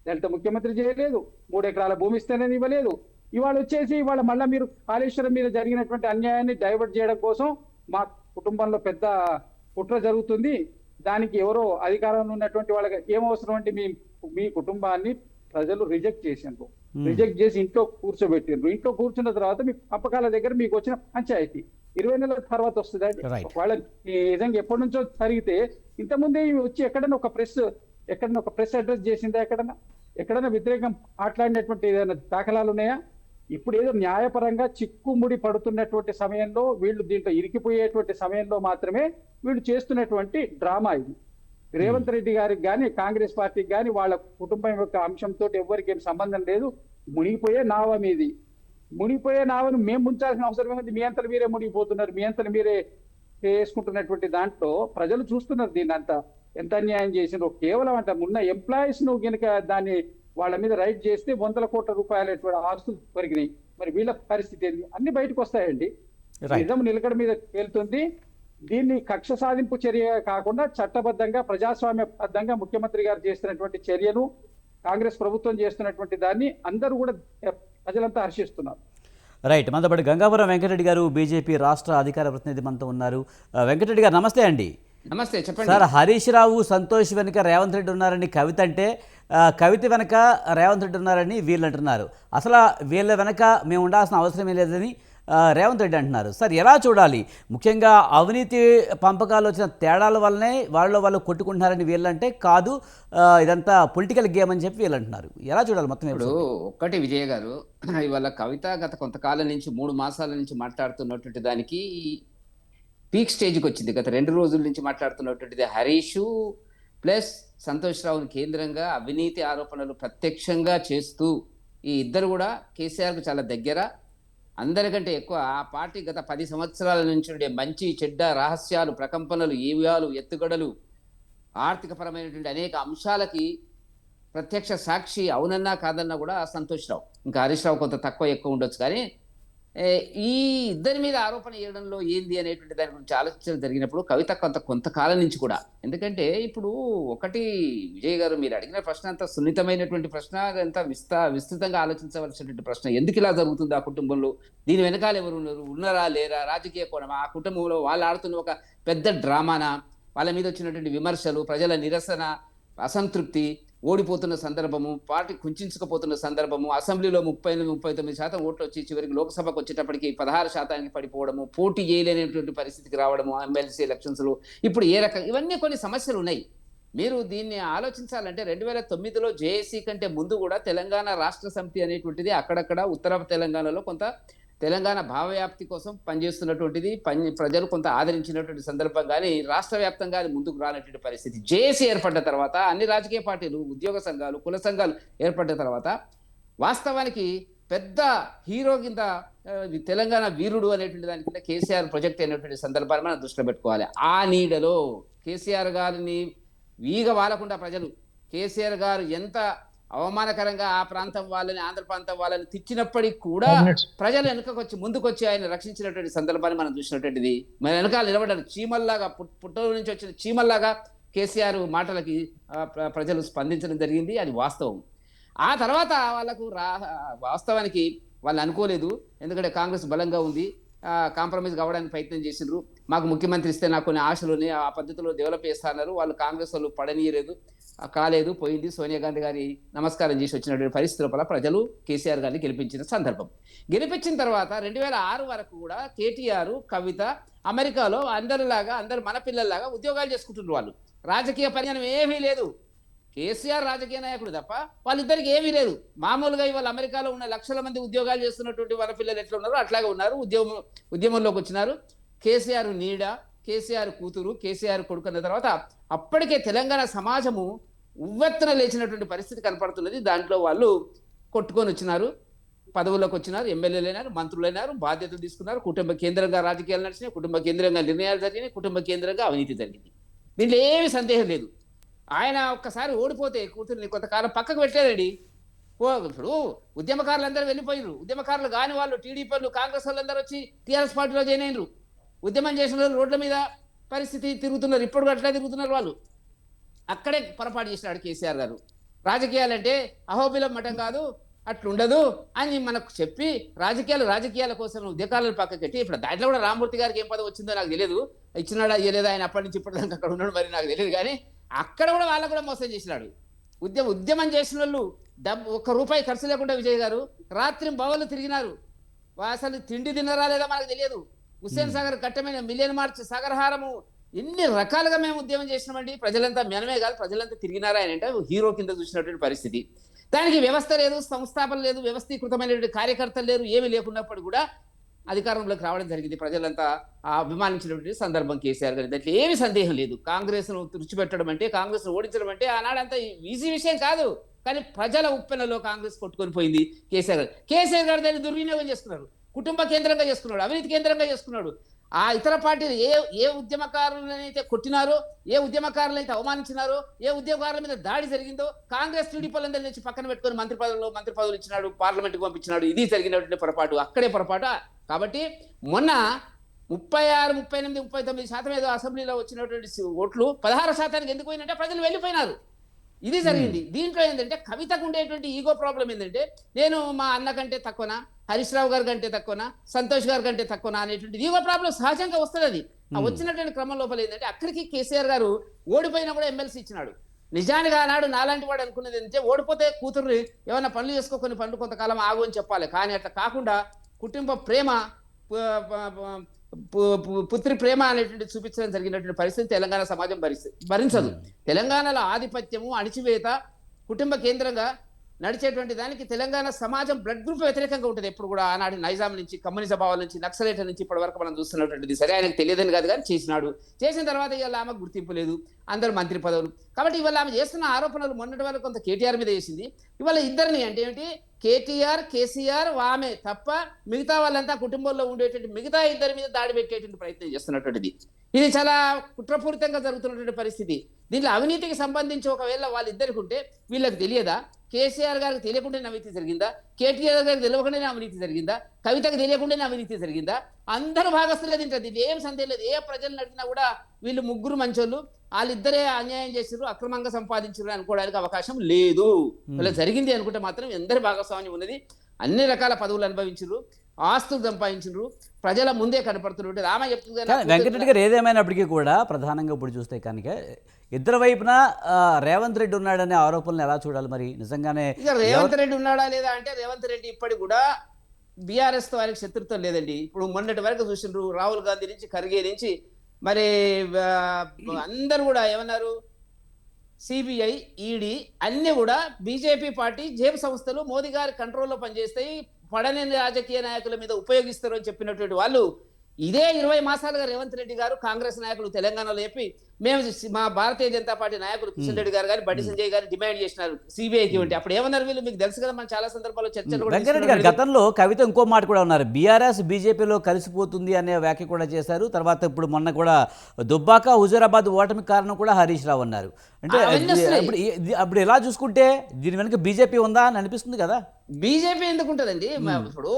దళిత ముఖ్యమంత్రి చేయలేదు. 3 ఎకరాల భూమి ఇస్తేనే ఇవ్వలేదు. ఇవాళ వచ్చేసి ఇవాళ మళ్ళీ మీరు కాళేశ్వరం మీద జరిగినటువంటి అన్యాయాన్ని డైవర్ట్ చేయడం కోసం మా కుటుంబంలో పెద్ద కుట్ర జరుగుతుంది, దానికి ఎవరో అధికారంలో ఉన్నటువంటి వాళ్ళకి ఏమవసరం అంటే మీ కుటుంబాన్ని ప్రజలు రిజెక్ట్ చేసిండ్రు. రిజెక్ట్ చేసి ఇంట్లో కూర్చోబెట్టిండ్రు. ఇంట్లో కూర్చున్న తర్వాత మీ పంపకాల దగ్గర మీకు వచ్చిన పంచాయతీ 20 నెలల తర్వాత వస్తుందండి. వాళ్ళ నిజంగా ఎప్పటి నుంచో జరిగితే ఇంతకుముందే వచ్చి ఎక్కడన్నా ఒక ప్రెస్ అడ్రస్ చేసిందా? ఎక్కడన్నా వ్యతిరేకం మాట్లాడినటువంటి ఏదైనా దాఖలాలు ఉన్నాయా? ఇప్పుడు ఏదో న్యాయపరంగా చిక్కుముడి పడుతున్నటువంటి సమయంలో, వీళ్ళు దీంట్లో ఇరికిపోయేటువంటి సమయంలో మాత్రమే వీళ్ళు చేస్తున్నటువంటి డ్రామా ఇది. రేవంత్ రెడ్డి గారికి కానీ కాంగ్రెస్ పార్టీకి కానీ వాళ్ళ కుటుంబం యొక్క అంశంతో ఎవరికి ఏం సంబంధం లేదు. మునిగిపోయే నావ మీది. మునిగిపోయే నావను మేము ముంచాల్సిన అవసరం ఏముంది? మీ అంతలు మీరే మునిగిపోతున్నారు, మీ అంతలు మీరే వేసుకుంటున్నటువంటి దాంట్లో ప్రజలు చూస్తున్నారు దీన్ని అంతా ఎంత అన్యాయం చేసిండ్రో. కేవలం అంటే ఉన్న ఎంప్లాయీస్ ను గనుక దాన్ని వాళ్ళ మీద రైట్ చేస్తే 100 కోట్ల రూపాయల ఆస్తులు పెరిగినాయి. మరి వీళ్ళ పరిస్థితి ఏంది? అన్ని బయటకు వస్తాయండి. Right. నిజం నిలకడ మీద తేలుతుంది. దీన్ని కక్ష సాధింపు చర్య కాకుండా చట్టబద్ధంగా ప్రజాస్వామ్యబద్ధంగా ముఖ్యమంత్రి గారు చేస్తున్నటువంటి చర్యను, కాంగ్రెస్ ప్రభుత్వం చేస్తున్నటువంటి దాన్ని అందరూ కూడా ప్రజలంతా హర్షిస్తున్నారు. రైట్, మనతో పాటు గంగాపురం వెంకటరెడ్డి గారు బీజేపీ రాష్ట్ర అధికార ప్రతినిధి మనతో ఉన్నారు. వెంకటరెడ్డి గారు నమస్తే అండి. నమస్తే, చెప్పండి సార్, హరీష్ రావు సంతోష్ వెనుక రేవంత్ రెడ్డి ఉన్నారని కవిత అంటే, కవిత వెనక రేవంత్ రెడ్డి ఉన్నారని వీళ్ళు అంటున్నారు. అసలు వీళ్ళ వెనక మేము ఉండాల్సిన అవసరమే లేదని రేవంత్ రెడ్డి అంటున్నారు. సార్, ఎలా చూడాలి? ముఖ్యంగా అవినీతి పంపకాలు వచ్చిన తేడాల వల్లనే వాళ్ళు కొట్టుకుంటున్నారని వీళ్ళంటే, కాదు ఇదంతా పొలిటికల్ గేమ్ అని చెప్పి వీళ్ళు అంటున్నారు. ఎలా చూడాలి మొత్తం? ఇప్పుడు ఒక్కటి విజయ్ గారు, ఇవాళ కవిత గత కొంతకాలం నుంచి 3 మాసాల నుంచి మాట్లాడుతున్నటువంటి దానికి పీక్ స్టేజ్కి వచ్చింది. గత 2 రోజుల నుంచి మాట్లాడుతున్నటువంటిది హరీష్ ప్లస్ సంతోష్ రావుని కేంద్రంగా అవినీతి ఆరోపణలు ప్రత్యక్షంగా చేస్తూ ఈ ఇద్దరు కూడా కేసీఆర్కు చాలా దగ్గర. అందరికంటే ఎక్కువ ఆ పార్టీ గత 10 సంవత్సరాల నుంచి ఉండే మంచి చెడ్డ రహస్యాలు, ప్రకంపనలు, ఏవ్యాలు, ఎత్తుగడలు, ఆర్థికపరమైనటువంటి అనేక అంశాలకి ప్రత్యక్ష సాక్షి, అవునన్నా కాదన్నా కూడా సంతోష్ రావు. ఇంకా హరీష్ రావు కొంత తక్కువ ఎక్కువ ఉండొచ్చు, కానీ ఈ ఇద్దరి మీద ఆరోపణ చేయడంలో ఏంది అనేటువంటి దాని గురించి ఆలోచన జరిగినప్పుడు కవిత కొంతకాలం నుంచి కూడా, ఎందుకంటే ఇప్పుడు ఒకటి విజయ్ గారు, మీరు అడిగిన ప్రశ్న అంత సున్నితమైనటువంటి ప్రశ్న, ఎంత విస్తృతంగా ఆలోచించవలసినటువంటి ప్రశ్న. ఎందుకు ఇలా జరుగుతుంది ఆ కుటుంబంలో? దీని వెనకాల ఎవరు ఉన్నారా లేరా? రాజకీయ కోణమా? ఆ కుటుంబంలో వాళ్ళు ఆడుతున్న ఒక పెద్ద డ్రామానా? వాళ్ళ మీద వచ్చినటువంటి విమర్శలు, ప్రజల నిరసన, అసంతృప్తి, ఓడిపోతున్న సందర్భము, పార్టీ కుంచుకుపోతున్న సందర్భము, అసెంబ్లీలో 39% ఓట్లు వచ్చి చివరికి లోక్సభకు వచ్చేటప్పటికి 16% పడిపోవడము, పోటీ చేయలేనటువంటి పరిస్థితికి రావడము ఎమ్మెల్సీ ఎలక్షన్స్లో, ఇప్పుడు ఇవన్నీ కొన్ని సమస్యలు ఉన్నాయి. మీరు దీన్ని ఆలోచించాలంటే 2009లో జేఏసీ కంటే ముందు కూడా తెలంగాణ రాష్ట్ర సమితి అనేటువంటిది అక్కడక్కడ ఉత్తర తెలంగాణలో కొంత తెలంగాణ భావవ్యాప్తి కోసం పనిచేస్తున్నటువంటిది, ప్రజలు కొంత ఆదరించినటువంటి సందర్భం, కానీ రాష్ట్ర వ్యాప్తంగా అది ముందుకు రానటువంటి పరిస్థితి. జేఏసీ ఏర్పడ్డ తర్వాత అన్ని రాజకీయ పార్టీలు, ఉద్యోగ సంఘాలు, కుల సంఘాలు ఏర్పడ్డ తర్వాత వాస్తవానికి పెద్ద హీరో కింద తెలంగాణ వీరుడు అనేటువంటి దాని కింద కేసీఆర్ ప్రొజెక్ట్ అయినటువంటి సందర్భాన్ని మనం దృష్టిలో పెట్టుకోవాలి. ఆ నీడలో కేసీఆర్ గారిని వీగ వాలకుండా ప్రజలు కేసీఆర్ గారు ఎంత అవమానకరంగా ఆ ప్రాంతం వాళ్ళని, ఆంధ్ర ప్రాంతం వాళ్ళని తిచ్చినప్పటికీ కూడా ప్రజలు వెనుకకొచ్చి ముందుకొచ్చి ఆయన రక్షించినటువంటి సందర్భాన్ని మనం చూసినటువంటిది. మన వెనకాల నిలబడ్డారు చీమల్లాగా, పుట్టల నుంచి వచ్చిన చీమల్లాగా కేసీఆర్ మాటలకి ప్రజలు స్పందించడం జరిగింది. అది వాస్తవం. ఆ తర్వాత వాళ్ళకు వాస్తవానికి వాళ్ళు అనుకోలేదు, ఎందుకంటే కాంగ్రెస్ బలంగా ఉంది, కాంప్రమైజ్ కావడానికి ప్రయత్నం చేసిండ్రు. మాకు ముఖ్యమంత్రి ఇస్తే నాకు కొన్ని ఆశలు ఉన్నాయి, ఆ పద్ధతిలో డెవలప్ చేస్తున్నారు. వాళ్ళు కాంగ్రెస్ వాళ్ళు పడనీయలేదు, కాలేదు, పోయింది. సోనియా గాంధీ గారి నమస్కారం చేసి వచ్చినటువంటి పరిస్థితుల వల్ల ప్రజలు కేసీఆర్ గారిని గెలిపించిన సందర్భం. గెలిపించిన తర్వాత 2006 వరకు కూడా కేటీఆర్, కవిత అమెరికాలో అందరిలాగా, అందరు మన పిల్లల్లాగా ఉద్యోగాలు చేసుకుంటున్నారు. వాళ్ళు రాజకీయ పరిజ్ఞానం ఏమీ లేదు. కేసీఆర్ రాజకీయ నాయకుడు తప్ప వాళ్ళిద్దరికి ఏమీ లేదు. మామూలుగా ఇవాళ అమెరికాలో ఉన్న లక్షల మంది ఉద్యోగాలు చేస్తున్నటువంటి వాళ్ళ పిల్లలు ఎట్లా ఉన్నారో అట్లాగే ఉన్నారు, ఉద్యమంలోకి వచ్చినారు. కేసీఆర్ నీడ, కేసీఆర్ కూతురు, కేసీఆర్ కొడుకు అన్న తర్వాత అప్పటికే తెలంగాణ సమాజము ఉవ్వెత్తున లేచినటువంటి పరిస్థితి కనపడుతున్నది. దాంట్లో వాళ్ళు కొట్టుకొని వచ్చినారు, పదవుల్లోకి వచ్చినారు, ఎమ్మెల్యేలు అయినారు, మంత్రులు అయినారు, బాధ్యతలు తీసుకున్నారు. కుటుంబ కేంద్రంగా రాజకీయాలు నడిచినాయి, కుటుంబ కేంద్రంగా నిర్ణయాలు జరిగినాయి, కుటుంబ కేంద్రంగా అవినీతి జరిగింది. దీంట్లో ఏమీ సందేహం లేదు. ఆయన ఒక్కసారి ఓడిపోతే కూతుర్ని కొంతకాలం పక్కకు పెట్టలేదండి. ఇప్పుడు ఉద్యమకారులందరూ వెళ్ళిపోయినారు. ఉద్యమకారులు కాని వాళ్ళు, టీడీపీ వాళ్ళు, కాంగ్రెస్ వాళ్ళందరూ వచ్చి టీఆర్ఎస్ పార్టీలో జాయిన్ అయినరు. ఉద్యమం చేసిన వాళ్ళు రోడ్ల మీద పరిస్థితి తిరుగుతున్నారు, ఇప్పుడు అట్లా తిరుగుతున్నారు వాళ్ళు. అక్కడే పొరపాటు చేసినాడు కేసీఆర్ గారు. రాజకీయాలంటే అహోబిలం మఠం కాదు, అట్లుండదు అని మనకు చెప్పి రాజకీయాల కోసం ఉద్యకాలను పక్కకెట్టి, ఇప్పుడు దాంట్లో కూడా రామ్మూర్తి గారికి ఏం పదవి వచ్చిందో నాకు తెలియదు, ఇచ్చినాడా ఇయ్యలేదా, ఆయన అప్పటి నుంచి ఇప్పటిదాకా అక్కడ ఉన్నాడు, మరి నాకు తెలియదు. కానీ అక్కడ కూడా వాళ్ళకు కూడా మోసం చేసినాడు. ఉద్యమం చేసిన వాళ్ళు ₹1 ఖర్చు లేకుండా విజయ్ గారు రాత్రి బవళ్ళు తిరిగినారు. అసలు తిండి తిన్నరా లేదా మనకు తెలియదు. హుస్సేన్ సాగర్ కట్టమైన మిలియన్ మార్చ్ సాగరహారము, ఎన్ని రకాలుగా మేము ఉద్యమం చేసినామండి. ప్రజలంతా మనమే కాదు, ప్రజలంతా తిరిగినారా ఆయన అంటే హీరో కింద చూసినటువంటి పరిస్థితి. దానికి వ్యవస్థ లేదు, సంస్థాపన లేదు, వ్యవస్థీకృతమైనటువంటి కార్యకర్తలు లేరు, ఏమీ లేకున్నప్పుడు కూడా అధికారంలోకి రావడం జరిగింది. ప్రజలంతా అభిమానించినటువంటి సందర్భం కేసీఆర్ గారి. దాంట్లో ఏమీ సందేహం లేదు. కాంగ్రెస్ను తుడిచిపెట్టడం అంటే, కాంగ్రెస్ను ఓడించడం అంటే ఆనాడంతా ఈజీ విషయం కాదు. కానీ ప్రజల ఉప్పెనలో కాంగ్రెస్ కొట్టుకొని పోయింది కేసీఆర్ గారు దాన్ని దుర్వినియోగం చేసుకున్నారు, కుటుంబ కేంద్రంగా చేసుకున్నాడు, అవినీతి కేంద్రంగా చేసుకున్నాడు. ఆ ఇతర పార్టీలు ఏ ఉద్యమకారులనైతే కొట్టినారో, ఏ ఉద్యమకారులైతే అవమానించినారో, ఏ ఉద్యమకారుల మీద దాడి జరిగిందో కాంగ్రెస్ టీడీపీలందరినీ నుంచి పక్కన పెట్టుకొని మంత్రి పదవులు ఇచ్చినాడు, పార్లమెంట్కి పంపించినాడు. ఇది జరిగినటువంటి పొరపాటు, అక్కడే పొరపాటు. కాబట్టి మొన్న 36, 38, 39% ఏదో అసెంబ్లీలో వచ్చినటువంటి ఓట్లు 16% ఎందుకు పోయినంటే ప్రజలు వెళ్ళిపోయినారు. ఇది జరిగింది. దీంట్లో ఏంటంటే కవితకు ఉండేటువంటి ఈగో ప్రాబ్లం ఏంటంటే నేను మా అన్న కంటే తక్కువనా, హరీష్ రావు గారి కంటే తక్కువనా, సంతోష్ గారి కంటే తక్కువనా అనేటువంటి ఈగో ప్రాబ్లం సహజంగా వస్తుంది. అది ఆ వచ్చినటువంటి క్రమం లోపల ఏంటంటే అక్కడికి కేసీఆర్ గారు ఓడిపోయినా కూడా ఎమ్మెల్సీ ఇచ్చినాడు. నిజానికి ఆనాడు నాలాంటి వాడు అనుకున్నది ఏంటంటే ఓడిపోతే కూతురు ఏమైనా పనులు చేసుకో, కొన్ని పనులు కొంతకాలం ఆగు అని చెప్పాలి. కానీ అట్లా కాకుండా కుటుంబ ప్రేమ, పుత్రి ప్రేమ అనేటువంటి చూపించడం జరిగినటువంటి పరిస్థితి తెలంగాణ సమాజం భరించదు. తెలంగాణలో ఆధిపత్యము, అణిచివేత, కుటుంబ కేంద్రంగా నడిచేటువంటి దానికి తెలంగాణ సమాజం బ్లడ్ గ్రూప్ వ్యతిరేకంగా ఉంటుంది ఎప్పుడు కూడా. ఆనాడు నైజాం నుంచి, కమ్యూనిజం భావాల నుంచి, నక్సలైట్ నుంచి ఇప్పటి వరకు మనం చూస్తున్నటువంటిది. సరే ఆయనకు తెలియదని కాదు కానీ చేసినాడు. చేసిన తర్వాత ఇవాళ ఆమెకు గుర్తింపు లేదు, అందరూ మంత్రి పదవులు. కాబట్టి ఇవాళ ఆమె చేస్తున్న ఆరోపణలు మొన్నటి వరకు కొంత కేటీఆర్ మీద చేసింది. ఇవాళ ఇద్దరిని అంటే ఏమిటి, కేటీఆర్, కేసీఆర్, ఆమె తప్ప మిగతా వాళ్ళంతా కుటుంబంలో ఉండేటువంటి మిగతా ఇద్దరి మీద దాడి పెట్టేటువంటి ప్రయత్నం చేస్తున్నటువంటిది. ఇది చాలా కుట్రపూరితంగా జరుగుతున్నటువంటి పరిస్థితి. దీంట్లో అవినీతికి సంబంధించి ఒకవేళ వాళ్ళిద్దరికి ఉంటే వీళ్ళకి తెలియదా? కేసీఆర్ గారికి తెలియకుండానే అవినీతి జరిగిందా? కేటీఆర్ గారికి తెలియకుండానే అవినీతి జరిగిందా? కవితకు తెలియకుండానే అవినీతి జరిగిందా? అందరూ భాగస్తులుగా తింటారు. ఇది ఏం సందేహం లేదు. ఏ ప్రజలను అడిగినా కూడా వీళ్ళు ముగ్గురు మంచోళ్ళు, వాళ్ళిద్దరే అన్యాయం చేసారు, అక్రమంగా సంపాదించారు అనుకోవడానికి అవకాశం లేదు. ఇలా జరిగింది అనుకుంటే మాత్రం ఎందరి భాగస్వామ్యం ఉన్నది. అన్ని రకాల పదవులు అనుభవించారు, ఆస్తులు సంపాదించారు, ప్రజల ముందే కనపడుతున్నారు. ఆమె చెప్తుంది వెంకటరెడ్డి గారు ఏదేమైనప్పటికీ కూడా ప్రధానంగా ఇప్పుడు చూస్తే కనుక ఇద్దరు వైపున రేవంత్ రెడ్డి ఉన్నాడనే ఆరోపణలు ఎలా చూడాలి మరి? నిజంగానే ఇక రేవంత్ రెడ్డి ఉన్నాడా లేదా అంటే రేవంత్ రెడ్డి ఇప్పటికి కూడా బీఆర్ఎస్ తో వారికి శత్రుత్వం లేదండి. ఇప్పుడు మొన్నటి వరకు చూసిండ్రు, రాహుల్ గాంధీ నుంచి, ఖర్గే నుంచి, మరి అందరూ కూడా ఏమన్నారు, సిబిఐ, ఈడీ అన్ని కూడా బీజేపీ పార్టీ జేబు సంస్థలు మోదీ గారి కంట్రోల్లో పనిచేస్తాయి, పడని రాజకీయ నాయకుల మీద ఉపయోగిస్తారు అని చెప్పినటువంటి వాళ్ళు ఇదే 20 మాసాలుగా రేవంత్ రెడ్డి గారు, కాంగ్రెస్ నాయకులు తెలంగాణలో చెప్పి మేము మా భారతీయ జనతా పార్టీ నాయకులు కిషన్ రెడ్డి గారు కానీ, బండి సంజయ్ గారు డిమాండ్ చేసినారు సిబిఐకి ఉంటే. అప్పుడు ఏమన్నారు వీళ్ళు? మీకు తెలుసు కదా, మన చాలా సందర్భాల్లో చర్చలు కూడా. వెంకటరెడ్డి గారు గతంలో కవిత ఇంకో మాట కూడా ఉన్నారు, బీఆర్ఎస్ బీజేపీలో కలిసిపోతుంది అనే వ్యాఖ్య కూడా చేశారు. తర్వాత ఇప్పుడు మొన్న కూడా దుబ్బాక, హుజూరాబాద్ ఓటమి కారణం కూడా హరీష్ రావు అన్నారు. అంటే అప్పుడు ఎలా చూసుకుంటే దీని వెనక బీజేపీ ఉందా అని అనిపిస్తుంది కదా. బీజేపీ ఎందుకు ఉంటుందండి? ఇప్పుడు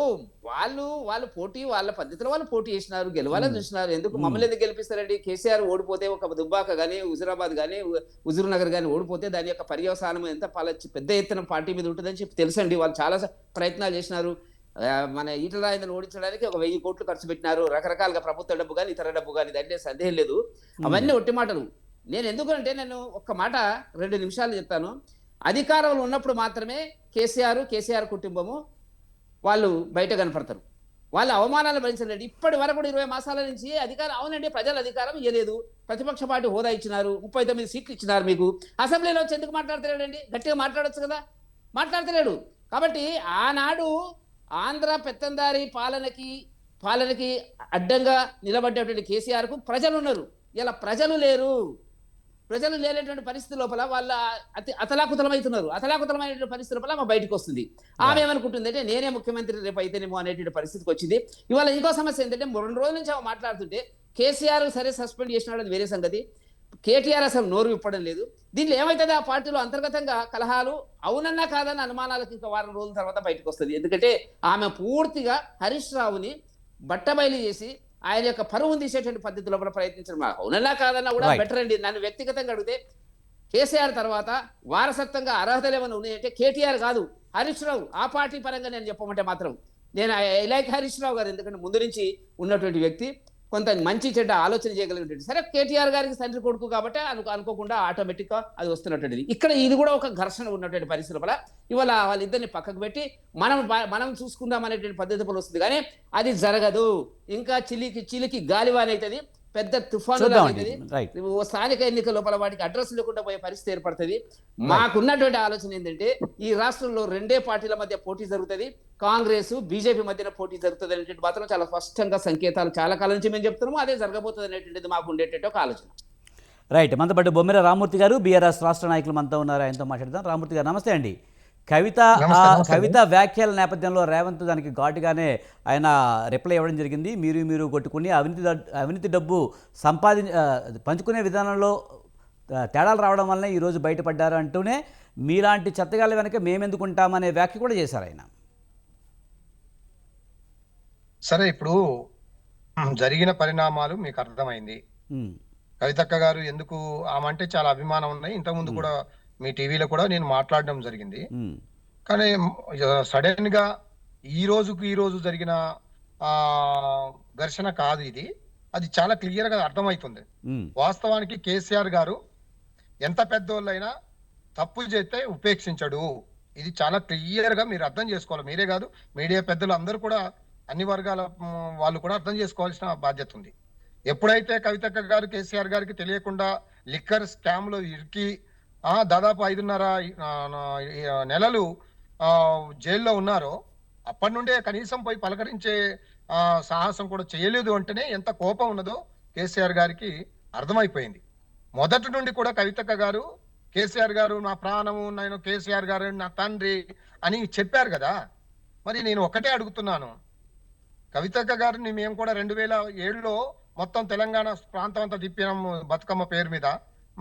వాళ్ళు పోటీ, వాళ్ళ పద్ధతిలో వాళ్ళు పోటీ చేసినారు, గెలవాలని చూసినారు. ఎందుకు మమ్మల్ని ఎందుకు గెలిపిస్తారండి? కేసీఆర్ ఓడిపోతే, ఒక దుబ్బాక కానీ, హుజూరాబాద్ కానీ, హుజూర్ నగర్ కానీ ఓడిపోతే దాని యొక్క పర్యవసానం ఎంత పెద్ద ఎత్తున పార్టీ మీద ఉంటుందని చెప్పి తెలుసండి. వాళ్ళు చాలా ప్రయత్నాలు చేసినారు. మన ఈటల రాజేందర్ని ఓడించడానికి 1000 కోట్లు ఖర్చు పెట్టినారు, రకరకాలుగా ప్రభుత్వ డబ్బు కానీ, ఇతర డబ్బు కానీ, దాంట్లో సందేహం లేదు. అవన్నీ ఒట్టి మాటలు. నేను ఎందుకంటే నేను ఒక్క మాట 2 నిమిషాలు చెప్తాను. అధికారంలో ఉన్నప్పుడు మాత్రమే కేసీఆర్ కుటుంబము వాళ్ళు బయట కనపడతారు. వాళ్ళ అవమానాలు భరించలేండి. ఇప్పటి వరకు 20 మాసాల నుంచి అధికారం, అవునండి, ప్రజల అధికారం ఇవ్వలేదు, ప్రతిపక్ష పార్టీ హోదా ఇచ్చినారు, 39 సీట్లు ఇచ్చినారు మీకు. అసెంబ్లీలో వచ్చి ఎందుకు మాట్లాడతలేడండి? గట్టిగా మాట్లాడొచ్చు కదా, మాట్లాడతలేడు. కాబట్టి ఆనాడు ఆంధ్ర పెత్తందారి పాలనకి అడ్డంగా నిలబడ్డటువంటి కేసీఆర్కు ప్రజలు ఉన్నారు. ఇలా ప్రజలు లేరు. ప్రజలు లేనటువంటి పరిస్థితి లోపల వాళ్ళ అతలాకుతలమైనటువంటి పరిస్థితి లోపల ఆమె బయటకు వస్తుంది. ఆమె ఏమనుకుంటుంది అంటే నేనే ముఖ్యమంత్రి రేపు అయితేనేమో అనేటువంటి పరిస్థితికి వచ్చింది. ఇవాళ ఇంకో సమస్య ఏంటంటే 2 రోజుల నుంచి ఆమె మాట్లాడుతుంటే కేసీఆర్ సరే సస్పెండ్ చేసినాడు, అది వేరే సంగతి. కేటీఆర్ అసలు నోరు విప్పడం లేదు. దీంట్లో ఏమవుతుంది, ఆ పార్టీలో అంతర్గతంగా కలహాలు అవునన్నా కాదన్న అనుమానాలకు ఇంకా 1 వారం రోజుల తర్వాత బయటకు వస్తుంది. ఎందుకంటే ఆమె పూర్తిగా హరీష్ రావుని బట్టబయలు చేసి ఆయన యొక్క పరువును తీసేటువంటి పద్ధతిలో ప్రయత్నించడం అవునన్నా కాదన్నా కూడా బెటర్ అండి. నన్ను వ్యక్తిగతంగా అడిగితే కేసీఆర్ తర్వాత వారసత్వంగా అర్హతలు ఏమైనా ఉన్నాయంటే కేటీఆర్ కాదు, హరీష్ రావు. ఆ పార్టీ పరంగా నేను చెప్పమంటే మాత్రం నేను ఐ లైక్ హరీష్ రావు గారు. ఎందుకంటే ముందు నుంచి ఉన్నటువంటి వ్యక్తి, కొంత మంచి చెడ్డ ఆలోచన చేయగలిగినటువంటి. సరే, కేటీఆర్ గారికి తండ్రి కొడుకు కాబట్టి అనుకోకుండా ఆటోమేటిక్గా అది వస్తున్నటువంటిది. ఇక్కడ ఇది కూడా ఒక ఘర్షణ ఉన్నటువంటి పరిస్థితి వల్ల ఇవాళ వాళ్ళిద్దరిని పక్కకు పెట్టి మనం చూసుకుందాం అనేటువంటి పద్ధతి వల్ల వస్తుంది. కానీ అది జరగదు. ఇంకా చిలికి గాలివాన్ అవుతుంది, పెద్ద తుఫాను అవుతుంది. స్థానిక ఎన్నికల లోపల వాటికి అడ్రస్ లేకుండా పోయే పరిస్థితి ఏర్పడుతుంది. మాకున్నటువంటి ఆలోచన ఏంటంటే ఈ రాష్ట్రంలో 2 పార్టీల మధ్య పోటీ జరుగుతుంది, కాంగ్రెస్ బీజేపీ మధ్యన పోటీ జరుగుతుంది అనేటువంటి మాత్రం చాలా స్పష్టంగా సంకేతాలు చాలా కాలం నుంచి మేము చెప్తున్నాము. అదే జరగబోతుంది అనేటువంటిది మాకు ఉండేటువంటి ఒక ఆలోచన. రైట్, మనతో పాటు బొమ్మెర రామూర్తి గారు, బీఆర్ఎస్ రాష్ట్ర నాయకులు మనతో ఉన్నారు, ఆయనతో మాట్లాడదాం. రామూర్తి గారు నమస్తే అండి. కవిత వ్యాఖ్యల నేపథ్యంలో రేవంత్ దానికి ఘాటుగానే ఆయన రిప్లై ఇవ్వడం జరిగింది. మీరు కొట్టుకుని అవినీతి డబ్బు పంచుకునే విధానంలో తేడాలు రావడం వల్లనే ఈరోజు బయటపడ్డారు అంటూనే మీలాంటి చెత్తగాళ్ళ వెనక మేమెందుకుంటామనే వ్యాఖ్య కూడా చేశారు ఆయన. సరే, ఇప్పుడు జరిగిన పరిణామాలు మీకు అర్థమైంది. కవితక్క గారు ఎందుకు ఆమె అంటే చాలా అభిమానం ఉన్నాయి. ఇంతకుముందు కూడా మీ టీవీలో కూడా నేను మాట్లాడడం జరిగింది. కానీ సడన్ గా ఈ రోజు జరిగిన ఘర్షణ కాదు ఇది. అది చాలా క్లియర్ గా అర్థమవుతుంది. వాస్తవానికి కేసీఆర్ గారు ఎంత పెద్దోళ్ళైనా తప్పు చేస్తే ఉపేక్షించడు. ఇది చాలా క్లియర్ గా మీరు అర్థం చేసుకోవాలి. మీరే కాదు, మీడియా పెద్దలు అందరూ కూడా, అన్ని వర్గాల వాళ్ళు కూడా అర్థం చేసుకోవాల్సిన బాధ్యత ఉంది. ఎప్పుడైతే కవితక్క గారు కేసీఆర్ గారికి తెలియకుండా లిక్కర్ స్కామ్ లో ఇరికి దాదాపు 5.5 నెలలు జైల్లో ఉన్నారో, అప్పటి నుండే కనీసం పోయి పలకరించే సాహసం కూడా చేయలేదు అంటేనే ఎంత కోపం ఉన్నదో కేసీఆర్ గారికి అర్థమైపోయింది. మొదటి నుండి కూడా కవితక్క గారు కేసీఆర్ గారు నా ప్రాణము, నేను కేసీఆర్ గారు నా తండ్రి అని చెప్పారు కదా. మరి నేను ఒకటే అడుగుతున్నాను, కవితక్క గారిని మేము కూడా 2007లో మొత్తం తెలంగాణ ప్రాంతం అంతా తిప్పినాం బతుకమ్మ పేరు మీద.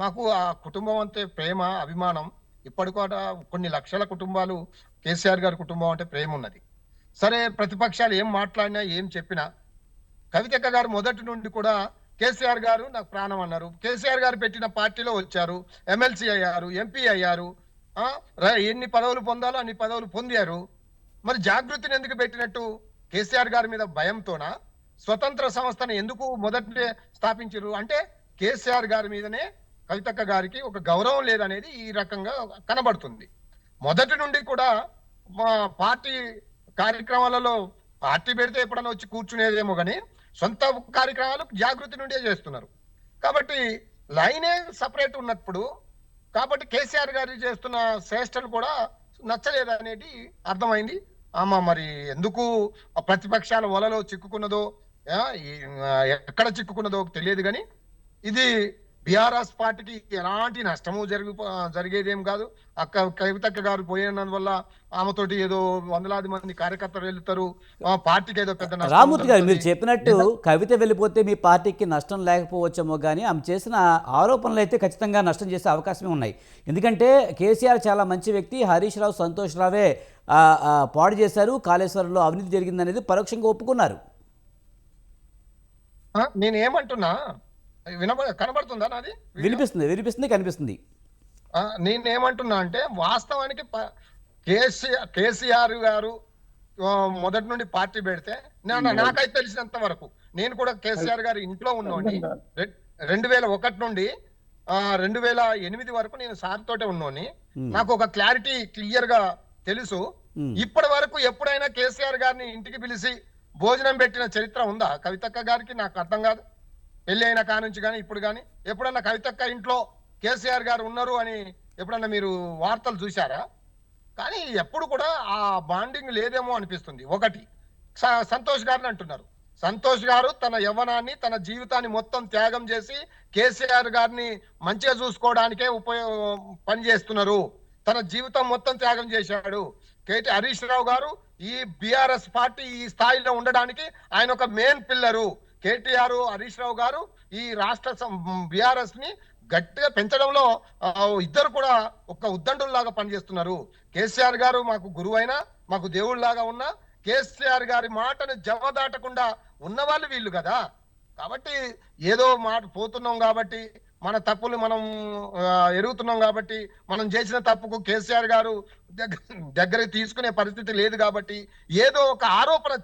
మాకు ఆ కుటుంబం అంతే ప్రేమ, అభిమానం. ఇప్పటి కూడా కొన్ని లక్షల కుటుంబాలు కేసీఆర్ గారి కుటుంబం అంటే ప్రేమ ఉన్నది. సరే, ప్రతిపక్షాలు ఏం మాట్లాడినా ఏం చెప్పినా కవితక్క గారు మొదటి నుండి కూడా కేసీఆర్ గారు నాకు ప్రాణం అన్నారు. కేసీఆర్ గారు పెట్టిన పార్టీలో వచ్చారు, ఎమ్మెల్సీ అయ్యారు, ఎంపీ అయ్యారు, ఎన్ని పదవులు పొందాలో అన్ని పదవులు పొందారు. మరి జాగృతిని ఎందుకు పెట్టినట్టు? కేసీఆర్ గారి మీద భయంతోనా? స్వతంత్ర సంస్థను ఎందుకు మొదటి స్థాపించారు అంటే కేసీఆర్ గారి మీదనే కవితక్క గారికి ఒక గౌరవం లేదనేది ఈ రకంగా కనబడుతుంది. మొదటి నుండి కూడా మా పార్టీ కార్యక్రమాలలో పార్టీ పెడితే ఎప్పుడైనా వచ్చి కూర్చునేదేమో కానీ సొంత కార్యక్రమాలు జాగృతి నుండే చేస్తున్నారు. కాబట్టి లైనే సపరేట్ ఉన్నప్పుడు కాబట్టి కేసీఆర్ గారు చేస్తున్న శ్రేష్టలు కూడా నచ్చలేదనేది అర్థమైంది. మరి ఎందుకు ప్రతిపక్షాల వలలో చిక్కుకున్నదో, ఎక్కడ చిక్కుకున్నదో తెలియదు. కానీ ఇది బీఆర్ఎస్ పార్టీకి ఎలాంటి నష్టము జరిగేదేం కాదు. కవితక్క గారు పోయినందువల్ల ఆమెతోటి ఏదో వందలాది మంది కార్యకర్తలు వెళ్తారు, పార్టీకి ఏదో పెద్ద నష్టం. రామూర్తి గారు, మీరు చెప్పినట్టు కవిత వెళ్ళిపోతే మీ పార్టీకి నష్టం లేకపోవచ్చేమో, కానీ ఆమె చేసిన ఆరోపణలు అయితే ఖచ్చితంగా నష్టం చేసే అవకాశమే ఉన్నాయి. ఎందుకంటే కేసీఆర్ చాలా మంచి వ్యక్తి, హరీష్ రావు, సంతోష్ రావే పాడు చేశారు, కాళేశ్వరంలో అవినీతి జరిగిందనేది పరోక్షంగా ఒప్పుకున్నారు. నేనేమంటున్నా, కనబడుతుందా నాది? వినిపిస్తుంది కనిపిస్తుంది. నేనేమంటున్నా అంటే వాస్తవానికి కేసీఆర్ గారు మొదటి నుండి పార్టీ పెడితే నాకైతే తెలిసినంత వరకు నేను కూడా కేసీఆర్ గారి ఇంట్లో ఉన్నోని 2001 నుండి 2008 వరకు నేను సార్ తోటే ఉన్నోని. నాకు ఒక క్లారిటీ క్లియర్ గా తెలుసు. ఇప్పటి వరకు ఎప్పుడైనా కేసీఆర్ గారిని ఇంటికి పిలిచి భోజనం పెట్టిన చరిత్ర ఉందా కవితక్క గారికి? నాకు అర్థం కాదు. పెళ్లి అయిన కానుంచి కానీ ఇప్పుడు కానీ ఎప్పుడన్నా కవితక్క ఇంట్లో కేసీఆర్ గారు ఉన్నారు అని ఎప్పుడన్నా మీరు వార్తలు చూశారా? కానీ ఎప్పుడు కూడా ఆ బాండింగ్ లేదేమో అనిపిస్తుంది. ఒకటి, సంతోష్ గారిని అంటున్నారు. సంతోష్ గారు తన యవ్వనాన్ని, తన జీవితాన్ని మొత్తం త్యాగం చేసి కేసీఆర్ గారిని మంచిగా చూసుకోవడానికే పనిచేస్తున్నారు. తన జీవితం మొత్తం త్యాగం చేశాడు. హరీష్ రావు గారు ఈ బీఆర్ఎస్ పార్టీ ఈ స్థాయిలో ఉండడానికి ఆయన ఒక మెయిన్ పిల్లరు. కేటీఆర్, హరీష్ రావు గారు ఈ రాష్ట్ర బీఆర్ఎస్ ని గట్టిగా పెంచడంలో ఇద్దరు కూడా ఒక ఉద్దండుల్లాగా పనిచేస్తున్నారు. కేసీఆర్ గారు మాకు గురువైనా, మాకు దేవుళ్లాగా ఉన్నా కేసీఆర్ గారి మాటను జవదాటకుండా ఉన్నవాళ్ళు వీళ్ళు కదా. కాబట్టి ఏదో మాట పోతున్నాం కాబట్టి, మన తప్పులు మనం ఎరుగుతున్నాం కాబట్టి, మనం చేసిన తప్పుకు కేసీఆర్ గారు దగ్గరికి తీసుకునే పరిస్థితి లేదు కాబట్టి ఏదో ఒక ఆరోపణ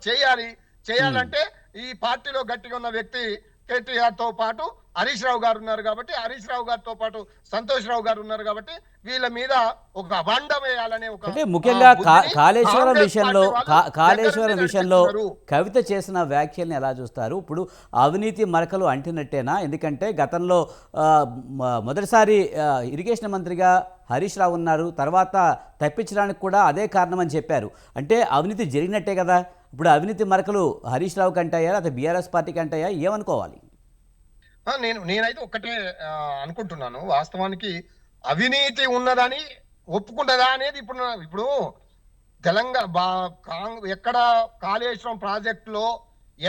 చేయాలంటే ఈ పార్టీలో గట్టిగా ఉన్న వ్యక్తి కేటీఆర్ తో పాటు హరీష్ రావు గారు ఉన్నారు కాబట్టి, హరీష్ రావు గారితో పాటు సంతోష్ రావు గారు ఉన్నారు కాబట్టి వీళ్ళ మీద ఒక అభాండం వేయాలనే ఒక, అంటే ముఖ్యంగా కాళేశ్వరం విషయంలో కవిత చేసిన వ్యాఖ్యల్ని ఎలా చూస్తారు? ఇప్పుడు అవినీతి మరకలు అంటినట్టేనా? ఎందుకంటే గతంలో మొదటిసారి ఇరిగేషన్ మంత్రిగా హరీష్ రావు ఉన్నారు, తర్వాత తప్పించడానికి కూడా అదే కారణం అని చెప్పారు. అంటే అవినీతి జరిగినట్టే కదా. ఇప్పుడు అవినీతి మరకలు హరీష్ రావుకి అంటాయా, లేదా బీఆర్ఎస్ పార్టీకి అంటాయా? ఏమనుకోవాలి? నేనైతే ఒక్కటే అనుకుంటున్నాను, వాస్తవానికి అవినీతి ఉన్నదని ఒప్పుకుంటదా అనేది ఇప్పుడు ఎక్కడ కాళేశ్వరం ప్రాజెక్టులో